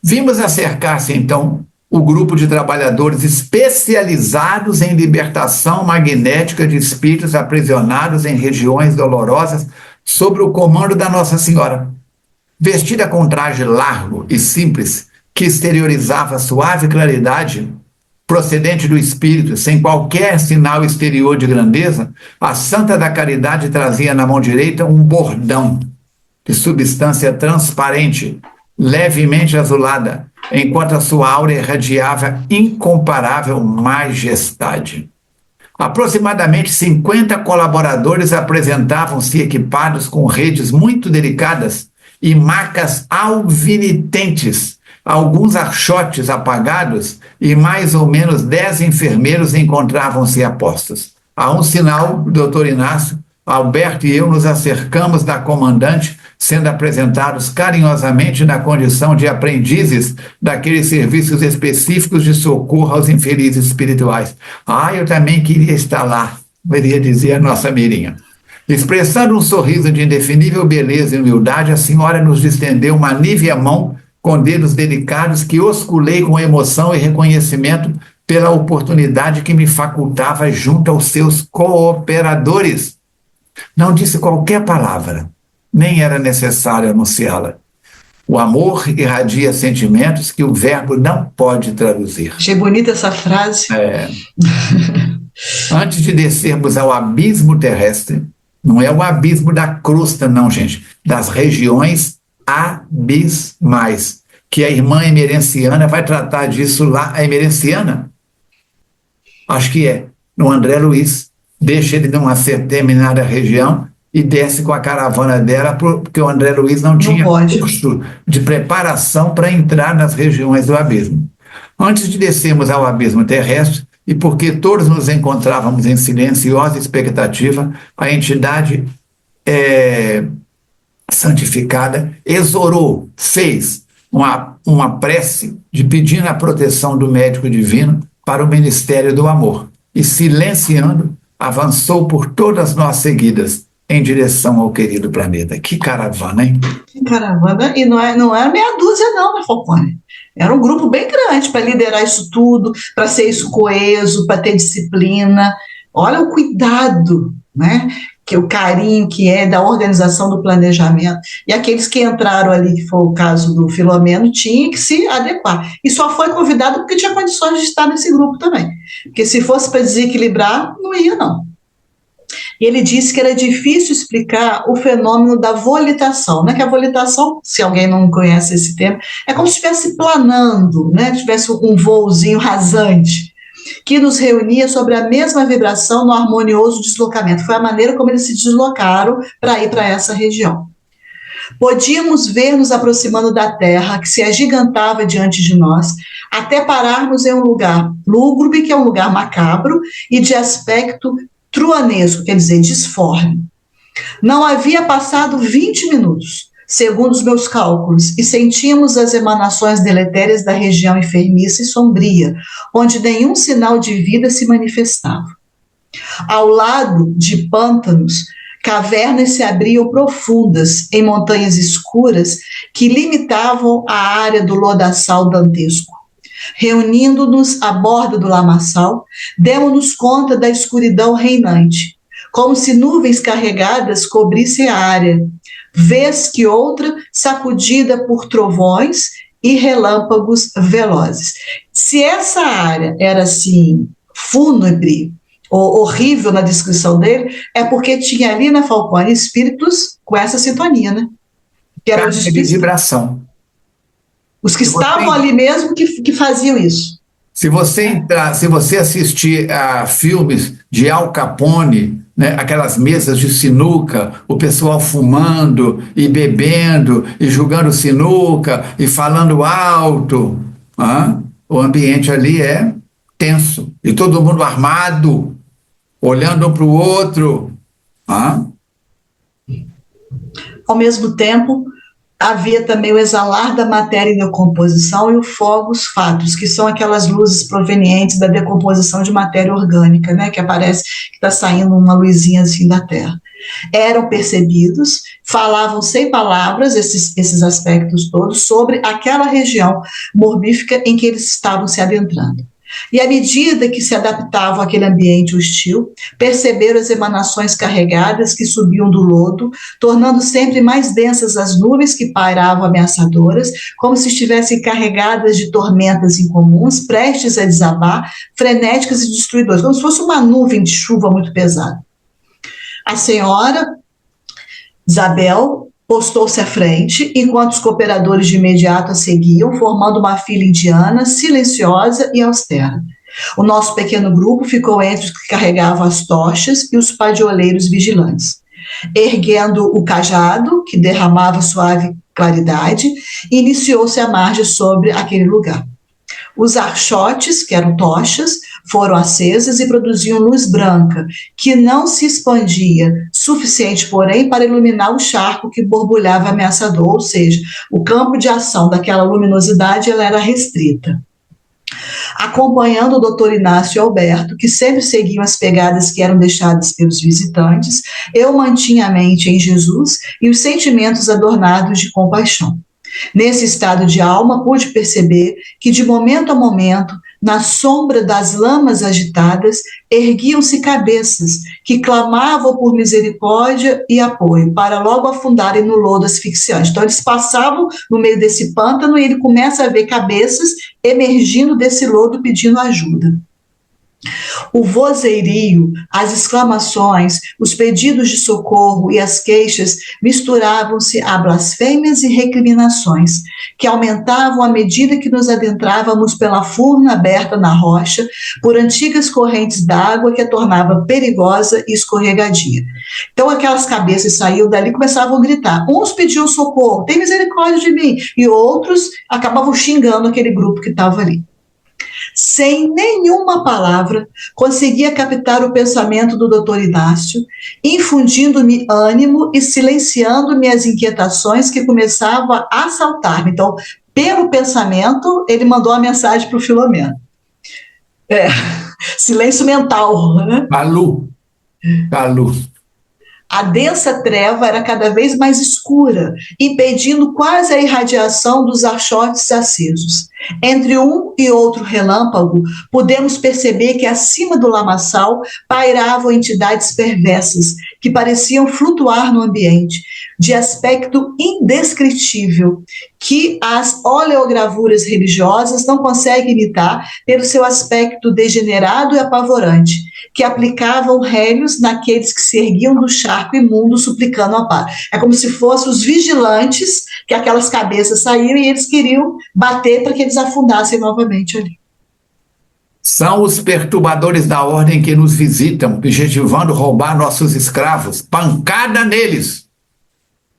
Vimos acercar-se, então, o grupo de trabalhadores especializados em libertação magnética de espíritos aprisionados em regiões dolorosas sob o comando da Nossa Senhora. Vestida com traje largo e simples, que exteriorizava suave claridade, procedente do espírito, sem qualquer sinal exterior de grandeza, a Santa da Caridade trazia na mão direita um bordão de substância transparente, levemente azulada, enquanto a sua aura irradiava incomparável majestade. Aproximadamente 50 colaboradores apresentavam-se equipados com redes muito delicadas e macas alvinitentes, alguns archotes apagados e mais ou menos 10 enfermeiros encontravam-se a postos. A um sinal, doutor Inácio, Alberto e eu nos acercamos da comandante, sendo apresentados carinhosamente na condição de aprendizes daqueles serviços específicos de socorro aos infelizes espirituais. Eu também queria estar lá, poderia dizer a nossa Mirinha. Expressando um sorriso de indefinível beleza e humildade, a senhora nos estendeu uma nívea mão com dedos delicados que osculei com emoção e reconhecimento pela oportunidade que me facultava junto aos seus cooperadores. Não disse qualquer palavra, nem era necessário anunciá-la. O amor irradia sentimentos que o verbo não pode traduzir. Achei bonita essa frase. Antes de descermos ao abismo terrestre, não é o abismo da crosta, não, gente, das regiões abismais, que a irmã emerenciana vai tratar disso lá. A emerenciana, acho que no André Luiz, deixa ele numa determinada região e desce com a caravana dela, porque o André Luiz não tinha curso de preparação para entrar nas regiões do abismo. Antes de descermos ao abismo terrestre, e porque todos nos encontrávamos em silenciosa expectativa, a entidade santificada exorou, fez uma prece de pedindo a proteção do médico divino para o ministério do amor, e silenciando, avançou por todas nós seguidas, em direção ao querido planeta. Que caravana, hein? Que caravana, e não é meia dúzia não, né, Falcone? Era um grupo bem grande para liderar isso tudo, para ser isso coeso, para ter disciplina. Olha o cuidado, né? Que o carinho que é da organização do planejamento. E aqueles que entraram ali, que foi o caso do Filomeno, tinha que se adequar. E só foi convidado porque tinha condições de estar nesse grupo também. Porque se fosse para desequilibrar, não ia, não. E ele disse que era difícil explicar o fenômeno da volitação, né? Que a volitação, se alguém não conhece esse termo, é como se estivesse planando, né? Tivesse um voozinho rasante, que nos reunia sobre a mesma vibração no harmonioso deslocamento. Foi a maneira como eles se deslocaram para ir para essa região. Podíamos ver nos aproximando da Terra, que se agigantava diante de nós, até pararmos em um lugar lúgubre, que é um lugar macabro, e de aspecto truanesco, quer dizer, disforme. Não havia passado 20 minutos, segundo os meus cálculos, e sentíamos as emanações deletérias da região enfermiça e sombria, onde nenhum sinal de vida se manifestava. Ao lado de pântanos, cavernas se abriam profundas em montanhas escuras que limitavam a área do lodaçal dantesco. Reunindo-nos à borda do lamaçal, demos-nos conta da escuridão reinante, como se nuvens carregadas cobrissem a área, vez que outra sacudida por trovões e relâmpagos velozes. Se essa área era assim, fúnebre, ou horrível na descrição dele, é porque tinha ali na Falcone espíritos com essa sintonia, né? Que eram os Carga de espíritos, vibração. os que estavam ali mesmo que faziam isso. Se você entrar, se você assistir a filmes de Al Capone, né, aquelas mesas de sinuca, o pessoal fumando e bebendo e jogando sinuca e falando alto, o ambiente ali é tenso e todo mundo armado, olhando um para o outro. Ao mesmo tempo, havia também o exalar da matéria em decomposição e o fogos fatos, que são aquelas luzes provenientes da decomposição de matéria orgânica, né, que aparece, que está saindo uma luzinha assim da Terra. Eram percebidos, falavam sem palavras esses aspectos todos sobre aquela região morbífica em que eles estavam se adentrando. E à medida que se adaptavam àquele ambiente hostil, perceberam as emanações carregadas que subiam do lodo, tornando sempre mais densas as nuvens que pairavam ameaçadoras, como se estivessem carregadas de tormentas incomuns, prestes a desabar, frenéticas e destruidoras, como se fosse uma nuvem de chuva muito pesada. A senhora Isabel postou-se à frente, enquanto os cooperadores de imediato a seguiam, formando uma fila indiana, silenciosa e austera. O nosso pequeno grupo ficou entre os que carregavam as tochas e os padioleiros vigilantes. Erguendo o cajado, que derramava suave claridade, iniciou-se a marcha sobre aquele lugar. Os archotes, que eram tochas, foram acesas e produziam luz branca, que não se expandia, suficiente, porém, para iluminar o charco que borbulhava ameaçador, ou seja, o campo de ação daquela luminosidade ela era restrita. Acompanhando o doutor Inácio e Alberto, que sempre seguiam as pegadas que eram deixadas pelos visitantes, eu mantinha a mente em Jesus e os sentimentos adornados de compaixão. Nesse estado de alma, pude perceber que, de momento a momento, na sombra das lamas agitadas, erguiam-se cabeças que clamavam por misericórdia e apoio, para logo afundarem no lodo asfixiante. Então, eles passavam no meio desse pântano e ele começa a ver cabeças emergindo desse lodo pedindo ajuda. O vozeirio, as exclamações, os pedidos de socorro e as queixas misturavam-se a blasfêmias e recriminações, que aumentavam à medida que nos adentrávamos pela furna aberta na rocha, por antigas correntes d'água que a tornava perigosa e escorregadia. Então aquelas cabeças saíam dali e começavam a gritar. Uns pediam socorro, tem misericórdia de mim, e outros acabavam xingando aquele grupo que estava ali. Sem nenhuma palavra, conseguia captar o pensamento do doutor Inácio, infundindo-me ânimo e silenciando-me as inquietações que começavam a assaltar-me. Então, pelo pensamento, ele mandou a mensagem para o Filomeno. Silêncio mental, né? Calu. A densa treva era cada vez mais escura, impedindo quase a irradiação dos archotes acesos. Entre um e outro relâmpago, pudemos perceber que acima do lamaçal pairavam entidades perversas, que pareciam flutuar no ambiente, de aspecto indescritível, que as oleogravuras religiosas não conseguem imitar pelo seu aspecto degenerado e apavorante, que aplicavam rélios naqueles que se erguiam do charco imundo suplicando amparo. É como se fossem os vigilantes, que aquelas cabeças saíram e eles queriam bater para que eles afundassem novamente ali. São os perturbadores da ordem que nos visitam, objetivando roubar nossos escravos. Pancada neles!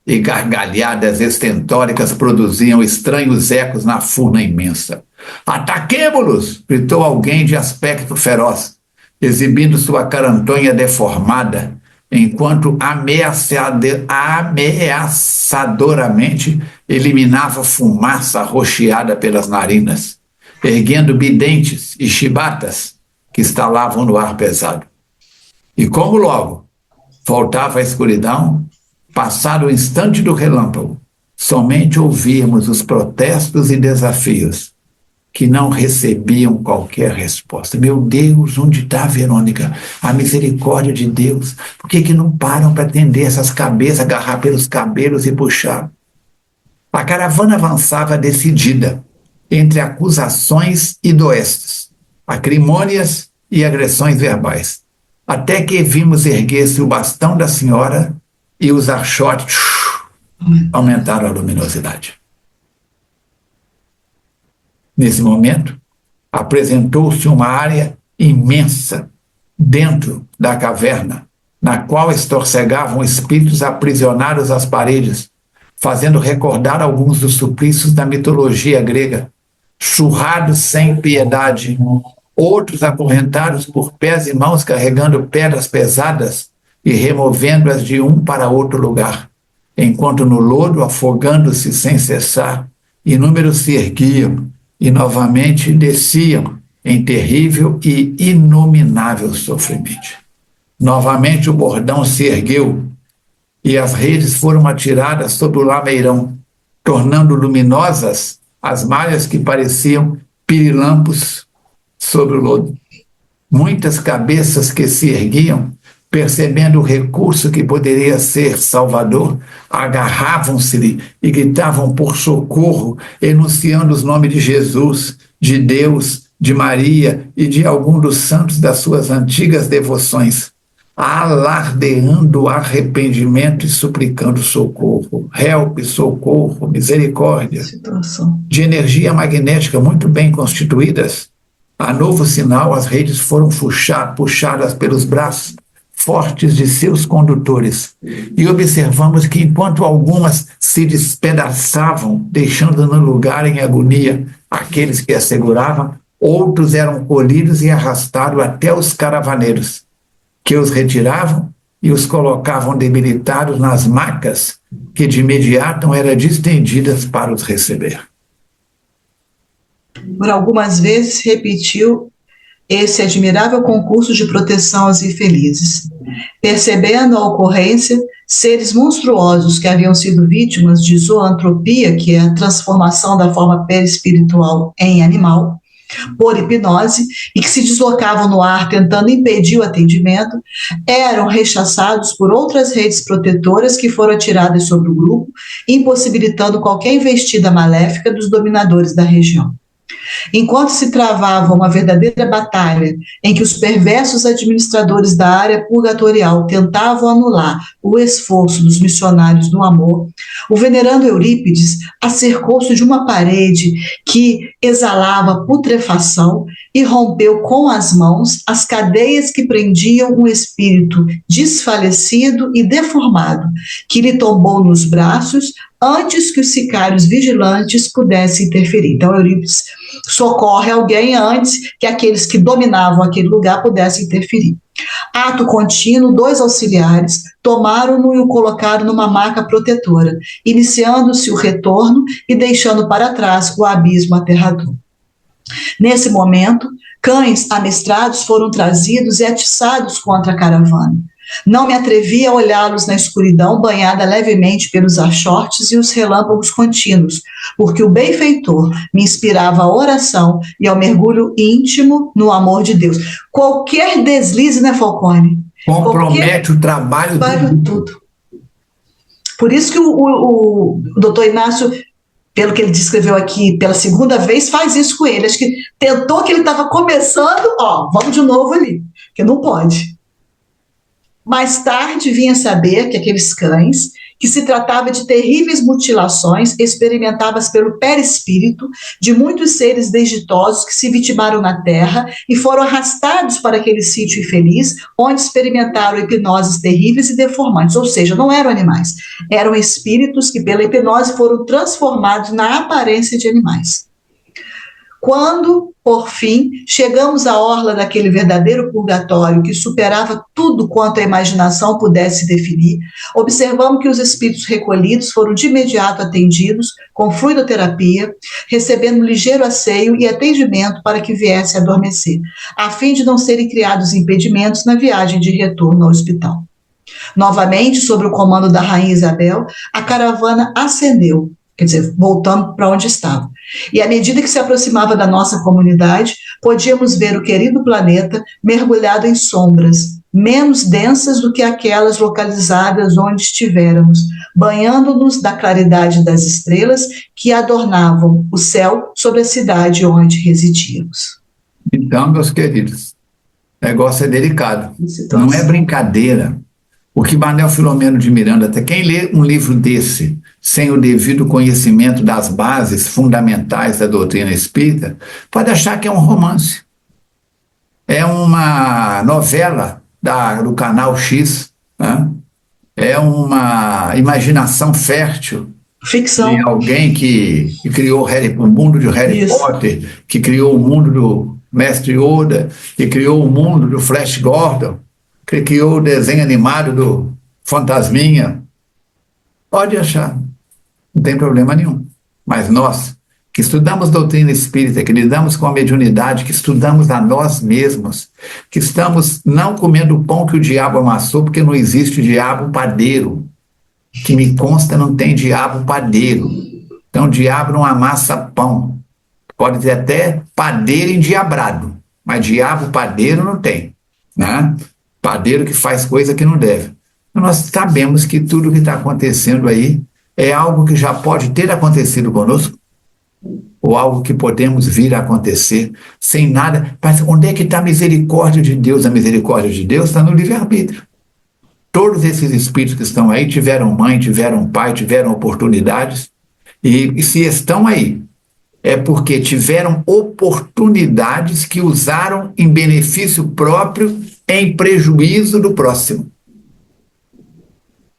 E gargalhadas estentóricas produziam estranhos ecos na furna imensa. Ataquemo-los! Gritou alguém de aspecto feroz, exibindo sua carantonha deformada, enquanto ameaçadoramente eliminava fumaça arroxeada pelas narinas, erguendo bidentes e chibatas que estalavam no ar pesado. E como logo voltava a escuridão, passado o instante do relâmpago, somente ouvíamos os protestos e desafios que não recebiam qualquer resposta. Meu Deus, onde está a Verônica? A misericórdia de Deus. Por que não param para atender essas cabeças, agarrar pelos cabelos e puxar? A caravana avançava decidida, entre acusações e doestes, acrimônias e agressões verbais, até que vimos erguer-se o bastão da senhora e os archotes aumentaram a luminosidade. Nesse momento, apresentou-se uma área imensa dentro da caverna, na qual estorcegavam espíritos aprisionados às paredes, fazendo recordar alguns dos suplícios da mitologia grega, churrados sem piedade, outros acorrentados por pés e mãos carregando pedras pesadas e removendo-as de um para outro lugar, enquanto no lodo, afogando-se sem cessar, inúmeros se erguiam e novamente desciam em terrível e inominável sofrimento. Novamente o bordão se ergueu e as redes foram atiradas sobre o lameirão, tornando luminosas as malhas que pareciam pirilampos sobre o lodo. Muitas cabeças que se erguiam, percebendo o recurso que poderia ser salvador, agarravam-se-lhe e gritavam por socorro, enunciando os nomes de Jesus, de Deus, de Maria e de algum dos santos das suas antigas devoções, alardeando arrependimento e suplicando socorro. Help, socorro, misericórdia. Situação. De energia magnética muito bem constituídas, a novo sinal as redes foram puxadas pelos braços fortes de seus condutores, e observamos que enquanto algumas se despedaçavam, deixando no lugar em agonia aqueles que as seguravam, outros eram colhidos e arrastados até os caravaneiros, que os retiravam e os colocavam debilitados nas macas que de imediato eram distendidas para os receber. Por algumas vezes repetiu esse admirável concurso de proteção aos infelizes. Percebendo a ocorrência, seres monstruosos que haviam sido vítimas de zoantropia, que é a transformação da forma perispiritual em animal, por hipnose, e que se deslocavam no ar tentando impedir o atendimento, eram rechaçados por outras redes protetoras que foram atiradas sobre o grupo, impossibilitando qualquer investida maléfica dos dominadores da região. Enquanto se travava uma verdadeira batalha em que os perversos administradores da área purgatorial tentavam anular o esforço dos missionários do amor, o venerando Eurípides acercou-se de uma parede que exalava putrefação e rompeu com as mãos as cadeias que prendiam um espírito desfalecido e deformado, que lhe tombou nos braços antes que os sicários vigilantes pudessem interferir. Então, Eurípides socorre alguém antes que aqueles que dominavam aquele lugar pudessem interferir. Ato contínuo, 2 auxiliares tomaram-no e o colocaram numa maca protetora, iniciando-se o retorno e deixando para trás o abismo aterrador. Nesse momento, cães amestrados foram trazidos e atiçados contra a caravana. Não me atrevi a olhá-los na escuridão, banhada levemente pelos archotes e os relâmpagos contínuos, porque o benfeitor me inspirava a oração e ao mergulho íntimo no amor de Deus. Qualquer deslize, né, Falcone? Compromete o trabalho tudo. Por isso que o doutor Inácio, pelo que ele descreveu aqui pela segunda vez, faz isso com ele. Acho que tentou que ele estava começando, vamos de novo ali, que não pode. Mais tarde vinha saber que aqueles cães, que se tratava de terríveis mutilações experimentadas pelo perispírito de muitos seres desditosos que se vitimaram na terra e foram arrastados para aquele sítio infeliz, onde experimentaram hipnoses terríveis e deformantes, ou seja, não eram animais, eram espíritos que pela hipnose foram transformados na aparência de animais. Quando, por fim, chegamos à orla daquele verdadeiro purgatório que superava tudo quanto a imaginação pudesse definir, observamos que os espíritos recolhidos foram de imediato atendidos com fluidoterapia, recebendo um ligeiro asseio e atendimento para que viesse a adormecer, a fim de não serem criados impedimentos na viagem de retorno ao hospital. Novamente, sob o comando da Rainha Isabel, a caravana ascendeu, quer dizer, voltando para onde estava. E à medida que se aproximava da nossa comunidade, podíamos ver o querido planeta mergulhado em sombras, menos densas do que aquelas localizadas onde estivermos, banhando-nos da claridade das estrelas que adornavam o céu sobre a cidade onde residíamos. Então, meus queridos, o negócio é delicado. Não é brincadeira. O que Manuel Filomeno de Miranda, até quem lê um livro desse, sem o devido conhecimento das bases fundamentais da doutrina espírita, pode achar que é um romance. É uma novela do canal X, né? É uma imaginação fértil Ficção. de alguém que criou o mundo de Harry Potter, que criou o mundo do Mestre Yoda, que criou o mundo do Flash Gordon, que criou o desenho animado do Fantasminha. Pode achar, não tem problema nenhum. Mas nós, que estudamos doutrina espírita, que lidamos com a mediunidade, que estudamos a nós mesmos, que estamos não comendo o pão que o diabo amassou, porque não existe diabo padeiro. Que me consta, não tem diabo padeiro. Então, o diabo não amassa pão. Pode ter até padeiro endiabrado, mas diabo padeiro não tem, né? Padeiro que faz coisa que não deve. Nós sabemos que tudo que está acontecendo aí é algo que já pode ter acontecido conosco, ou algo que podemos vir a acontecer sem nada. Mas onde é que está a misericórdia de Deus? A misericórdia de Deus está no livre-arbítrio. Todos esses espíritos que estão aí tiveram mãe, tiveram pai, tiveram oportunidades, e se estão aí, é porque tiveram oportunidades que usaram em benefício próprio, em prejuízo do próximo.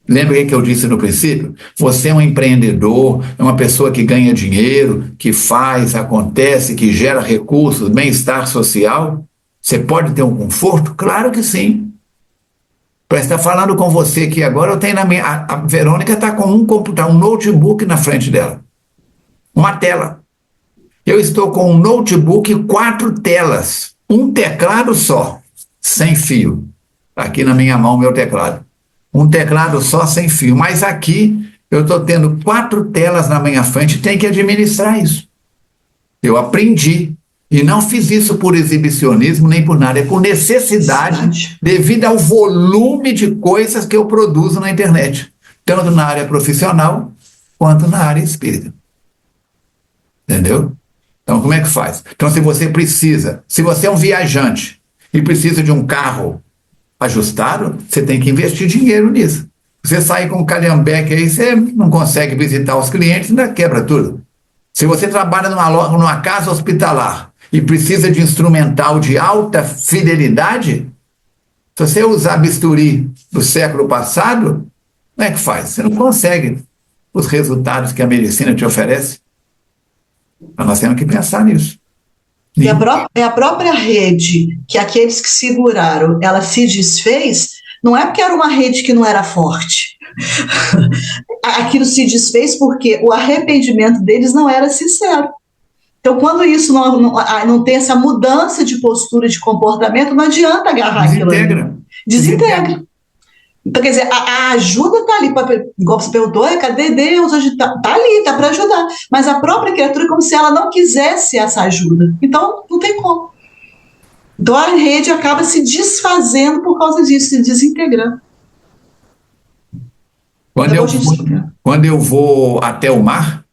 Lembra o que eu disse no princípio? Você é um empreendedor, é uma pessoa que ganha dinheiro, que faz, acontece, que gera recursos, bem-estar social. Você pode ter um conforto? Claro que sim. Para estar falando com você aqui agora, eu tenho a Verônica está com um computador, um notebook na frente dela. Uma tela. Eu estou com um notebook e 4 telas. Um teclado só, sem fio. Aqui na minha mão, meu teclado. Um teclado só, sem fio. Mas aqui, eu estou tendo 4 telas na minha frente e tenho que administrar isso. Eu aprendi. E não fiz isso por exibicionismo nem por nada. É por necessidade, devido ao volume de coisas que eu produzo na internet. Tanto na área profissional, quanto na área espírita. Entendeu? Então, como é que faz? Então, se você é um viajante e precisa de um carro ajustado, você tem que investir dinheiro nisso. Você sair com um calhambeque aí, você não consegue visitar os clientes, ainda quebra tudo. Se você trabalha numa casa hospitalar e precisa de instrumental de alta fidelidade, se você usar bisturi do século passado, como é que faz? Você não consegue os resultados que a medicina te oferece. Então, nós temos que pensar nisso. E a própria rede que aqueles que seguraram, ela se desfez, não é porque era uma rede que não era forte. Aquilo se desfez porque o arrependimento deles não era sincero. Então, quando isso não tem essa mudança de postura, de comportamento, não adianta agarrar aquilo ali. Desintegra. Então, quer dizer, a ajuda está ali, igual você perguntou, cadê Deus? Está ali, está para ajudar. Mas a própria criatura é como se ela não quisesse essa ajuda. Então, não tem como. Então, a rede acaba se desfazendo por causa disso, se desintegrando. Quando eu vou até o mar,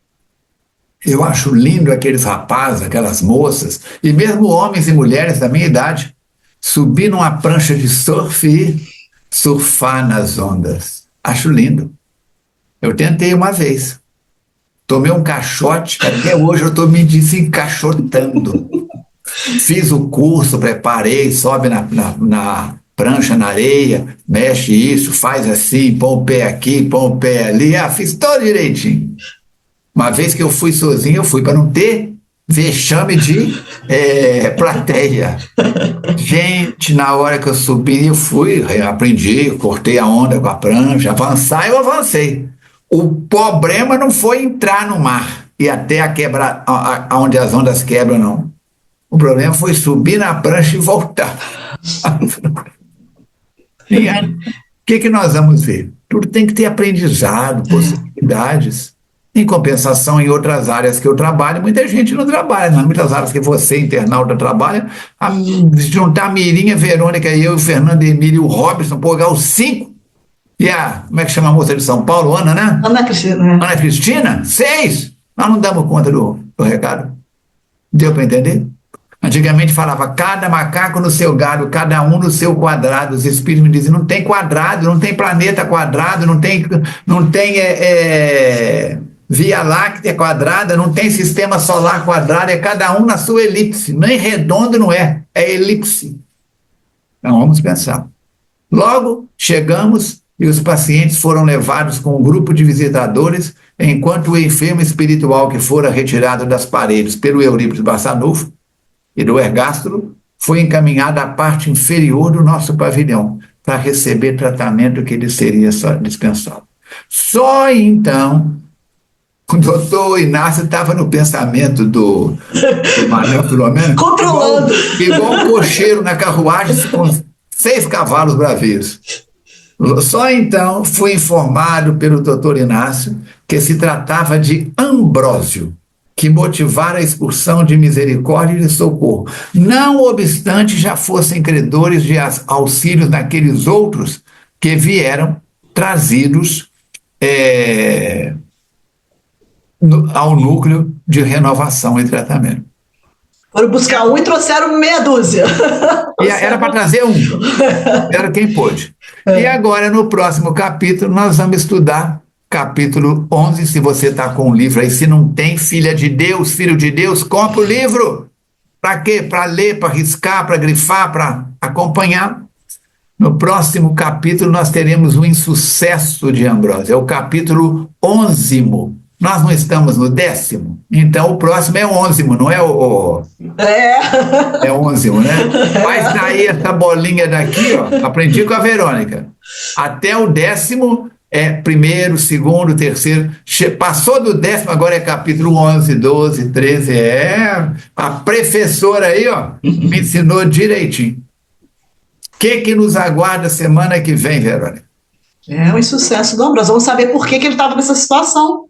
eu acho lindo aqueles rapazes, aquelas moças, e mesmo homens e mulheres da minha idade, subir numa prancha de surf e surfar nas ondas. Acho lindo. Eu tentei uma vez. Tomei um caixote, até hoje eu estou me desencaixotando. Fiz o curso, preparei, sobe na prancha, na areia, mexe isso, faz assim, põe o pé aqui, põe o pé ali. Fiz todo direitinho. Uma vez que eu fui sozinho, eu fui para não ter vexame de plateia. Gente, na hora que eu subi, eu aprendi, eu cortei a onda com a prancha, avançar, eu avancei. O problema não foi entrar no mar e até onde as ondas quebram, não. O problema foi subir na prancha e voltar. que nós vamos ver? Tudo tem que ter aprendizado, possibilidades. Em compensação, em outras áreas que eu trabalho, muita gente não trabalha, não. Muitas áreas que você, internauta, trabalha, juntar a Mirinha, a Verônica, eu, o Fernando Emílio, o Robson, pegar os 5, e como é que chama a moça de São Paulo? Ana, né? Ana Cristina. Ana Cristina? 6! Nós não damos conta do recado. Deu para entender? Antigamente falava, cada macaco no seu galho, cada um no seu quadrado. Os espíritos me dizem, não tem quadrado, não tem planeta quadrado, não tem Via Láctea quadrada, não tem sistema solar quadrado, é cada um na sua elipse. Nem redondo não é elipse. Então vamos pensar. Logo, chegamos e os pacientes foram levados com um grupo de visitadores, enquanto o enfermo espiritual que fora retirado das paredes pelo Eurípides Barçanufo e do Ergástulo foi encaminhado à parte inferior do nosso pavilhão para receber tratamento que lhe seria dispensado. Só então, o doutor Inácio estava no pensamento do Manuel Filomeno, controlando, igual um cocheiro na carruagem com 6 cavalos braveiros. Só então fui informado pelo doutor Inácio que se tratava de Ambrósio, que motivara a expulsão de misericórdia e de socorro, não obstante já fossem credores de auxílios naqueles outros que vieram trazidos ao núcleo de renovação e tratamento. Foram buscar um e trouxeram meia dúzia. E era para trazer um, era quem pôde. E agora, no próximo capítulo, nós vamos estudar capítulo 11, se você está com o livro aí, se não tem, filha de Deus, filho de Deus, compra o livro. Para quê? Para ler, para riscar, para grifar, para acompanhar. No próximo capítulo nós teremos o insucesso de Ambrósio, é o capítulo 11º. Nós não estamos no 10º, então o próximo é 11º, não é É 11º, né? Faz daí essa bolinha daqui, ó, aprendi com a Verônica. Até o 10º é primeiro, segundo, terceiro. Passou do 10º, agora é capítulo 11, 12, 13. A professora aí, ó, me ensinou direitinho. O que nos aguarda semana que vem, Verônica? É o insucesso do Ambrósio. Vamos saber por que ele estava nessa situação.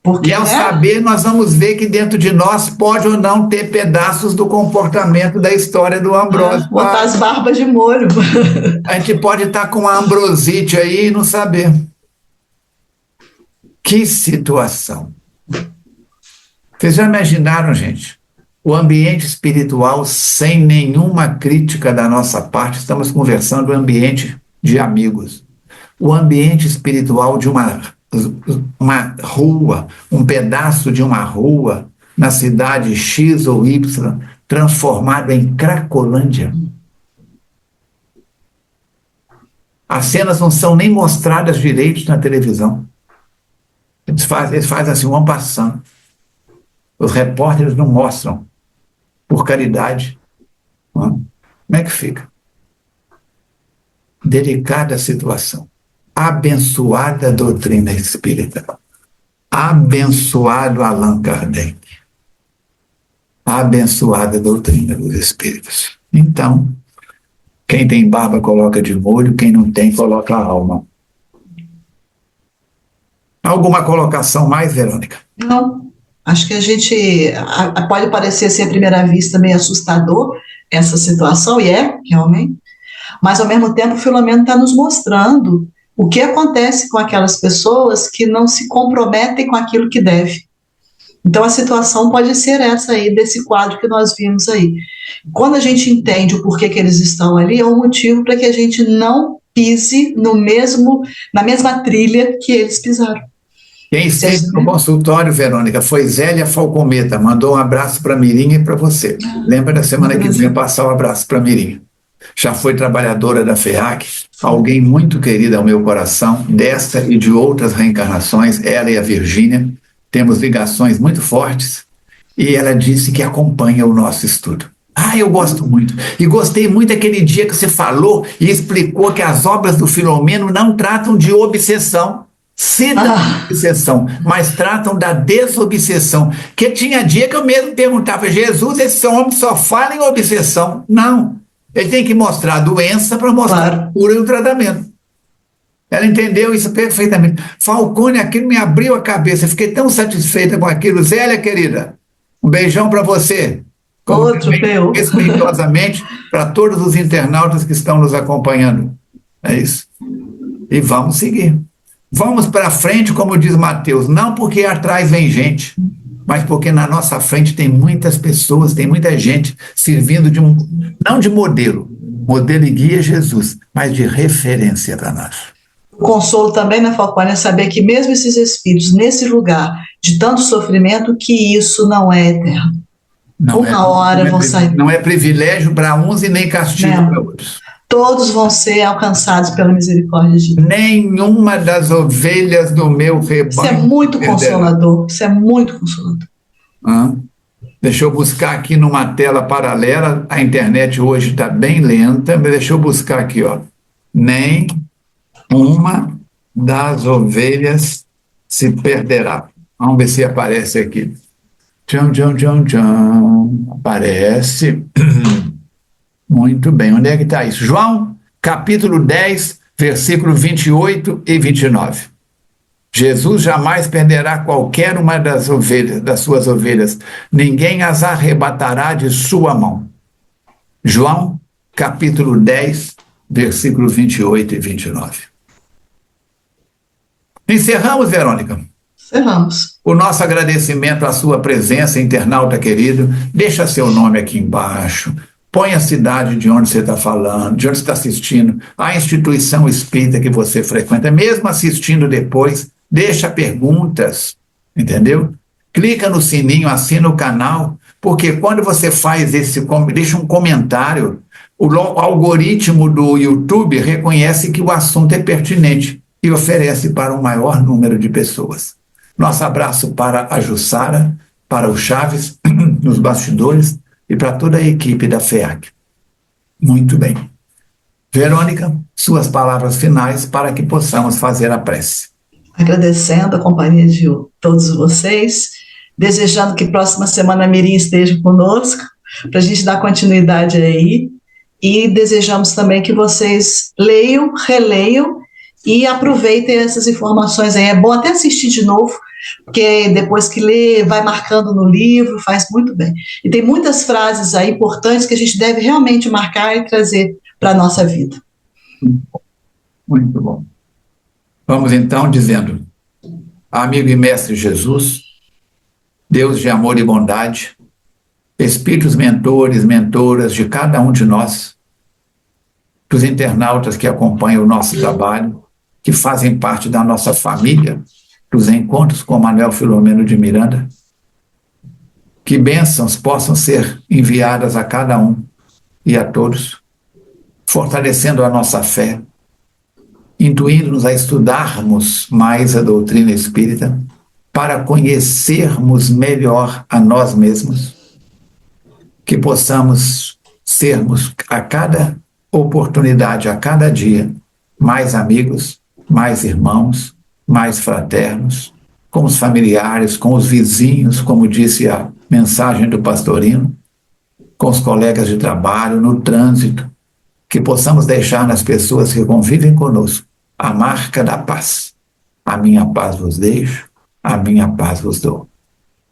Porque, e ao saber, nós vamos ver que dentro de nós pode ou não ter pedaços do comportamento da história do Ambrósio. Botar as barbas de molho. A gente pode estar com a ambrosite aí e não saber. Que situação. Vocês já imaginaram, gente? O ambiente espiritual sem nenhuma crítica da nossa parte, estamos conversando o ambiente de amigos. O ambiente espiritual de uma rua, um pedaço de uma rua na cidade X ou Y, transformado em Cracolândia. As cenas não são nem mostradas direito na televisão. Eles fazem assim, en passant. Os repórteres não mostram, por caridade. Como é que fica? Delicada a situação. Abençoada doutrina espírita. Abençoado Allan Kardec. Abençoada doutrina dos espíritos. Então, quem tem barba coloca de molho, quem não tem coloca a alma. Alguma colocação mais, Verônica? Não. Acho que a gente pode parecer assim à primeira vista meio assustador essa situação, e é, realmente, mas ao mesmo tempo o Filomeno está nos mostrando o que acontece com aquelas pessoas que não se comprometem com aquilo que deve. Então a situação pode ser essa aí, desse quadro que nós vimos aí. Quando a gente entende o porquê que eles estão ali, é um motivo para que a gente não pise na mesma trilha que eles pisaram. Quem esteve no consultório, Verônica, foi Zélia Falcometa, mandou um abraço para a Mirinha e para você. Lembra da semana que vem passar um abraço para a Mirinha. Já foi trabalhadora da FEAC, alguém muito querida ao meu coração, desta e de outras reencarnações, ela e a Virgínia, temos ligações muito fortes, e ela disse que acompanha o nosso estudo. Eu gosto muito. E gostei muito daquele dia que você falou e explicou que as obras do Filomeno não tratam de obsessão, da obsessão, mas tratam da desobsessão. Que tinha dia que eu mesmo perguntava, Jesus, esse homem só fala em obsessão. Não. Ele tem que mostrar a doença para mostrar a cura e o tratamento. Ela entendeu isso perfeitamente. Falcone, aquilo me abriu a cabeça. Fiquei tão satisfeita com aquilo. Zélia, querida, um beijão para você. Como Outro, também, Peu. respeitosamente, para todos os internautas que estão nos acompanhando. É isso. E vamos seguir. Vamos para frente, como diz Mateus, não porque atrás vem gente, mas porque na nossa frente tem muitas pessoas, tem muita gente servindo não de modelo e guia é Jesus, mas de referência para nós. O consolo também, né, Falcone, é saber que mesmo esses espíritos, nesse lugar de tanto sofrimento, que isso não é eterno. Uma hora vão sair. Não é privilégio para uns e nem castigo para outros. Todos vão ser alcançados pela misericórdia de Deus. Nenhuma das ovelhas do meu rebanho. Isso é muito consolador. Isso é muito consolador. Deixa eu buscar aqui numa tela paralela. A internet hoje está bem lenta, mas deixa eu buscar aqui, ó. Nem uma das ovelhas se perderá. Vamos ver se aparece aqui. Tcham, tcham, tcham, tcham. Aparece. Muito bem. Onde é que está isso? João, capítulo 10, versículo 28 e 29. Jesus jamais perderá qualquer uma das suas ovelhas. Ninguém as arrebatará de sua mão. João, capítulo 10, versículo 28 e 29. Encerramos, Verônica? Encerramos. O nosso agradecimento à sua presença, internauta querido. Deixa seu nome aqui embaixo. Põe a cidade de onde você está falando, de onde você está assistindo, a instituição espírita que você frequenta, mesmo assistindo depois, deixa perguntas, entendeu? Clica no sininho, assina o canal, porque quando você faz deixa um comentário, o algoritmo do YouTube reconhece que o assunto é pertinente e oferece para um maior número de pessoas. Nosso abraço para a Jussara, para o Chaves, nos bastidores, e para toda a equipe da FEAC. Muito bem. Verônica, suas palavras finais para que possamos fazer a prece. Agradecendo a companhia de todos vocês, desejando que próxima semana a Mirim esteja conosco, para a gente dar continuidade aí, e desejamos também que vocês leiam, releiam e aproveitem essas informações aí. É bom até assistir de novo, porque depois que lê, vai marcando no livro, faz muito bem. E tem muitas frases aí importantes que a gente deve realmente marcar e trazer para a nossa vida. Muito bom. Vamos então dizendo: amigo e mestre Jesus, Deus de amor e bondade, espíritos mentores, mentoras de cada um de nós, dos internautas que acompanham o nosso trabalho, que fazem parte da nossa família, dos encontros com Manuel Filomeno de Miranda, que bênçãos possam ser enviadas a cada um e a todos, fortalecendo a nossa fé, intuindo-nos a estudarmos mais a doutrina espírita, para conhecermos melhor a nós mesmos, que possamos sermos a cada oportunidade, a cada dia, mais amigos, mais irmãos, mais fraternos, com os familiares, com os vizinhos, como disse a mensagem do pastorino, com os colegas de trabalho, no trânsito, que possamos deixar nas pessoas que convivem conosco a marca da paz. A minha paz vos deixo, a minha paz vos dou.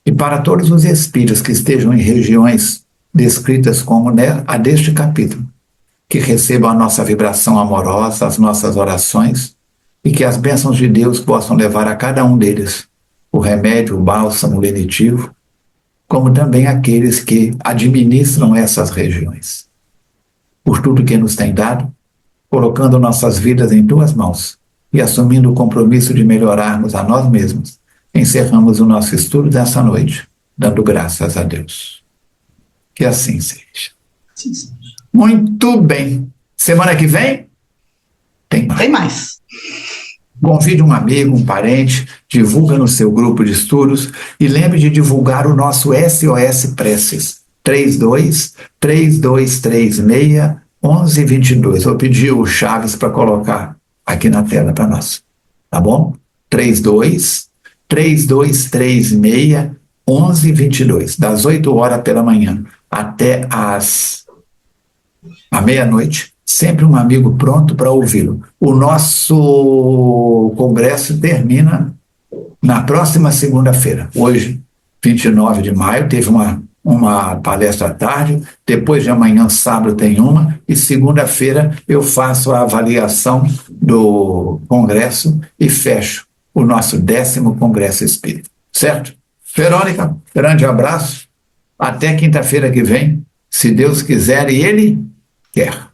E para todos os espíritos que estejam em regiões descritas como a deste capítulo, que recebam a nossa vibração amorosa, as nossas orações, e que as bênçãos de Deus possam levar a cada um deles o remédio, o bálsamo, o lenitivo, como também aqueles que administram essas regiões. Por tudo que nos tem dado, colocando nossas vidas em tuas mãos e assumindo o compromisso de melhorarmos a nós mesmos, encerramos o nosso estudo dessa noite, dando graças a Deus. Que assim seja. Sim, sim. Muito bem. Semana que vem? Tem mais. Tem mais. Convide um amigo, um parente, divulga no seu grupo de estudos e lembre de divulgar o nosso SOS Preces 32-3236-1122. Vou pedir o Chaves para colocar aqui na tela para nós, tá bom? 32-3236-1122, das 8 horas pela manhã até à meia-noite. sempre um amigo pronto para ouvi-lo. O nosso congresso termina na próxima segunda-feira. Hoje, 29 de maio, teve uma palestra à tarde, depois de amanhã, sábado, tem uma, e segunda-feira eu faço a avaliação do congresso e fecho o nosso 10º Congresso Espírita. Certo? Verônica, grande abraço. Até quinta-feira que vem, se Deus quiser e Ele quer.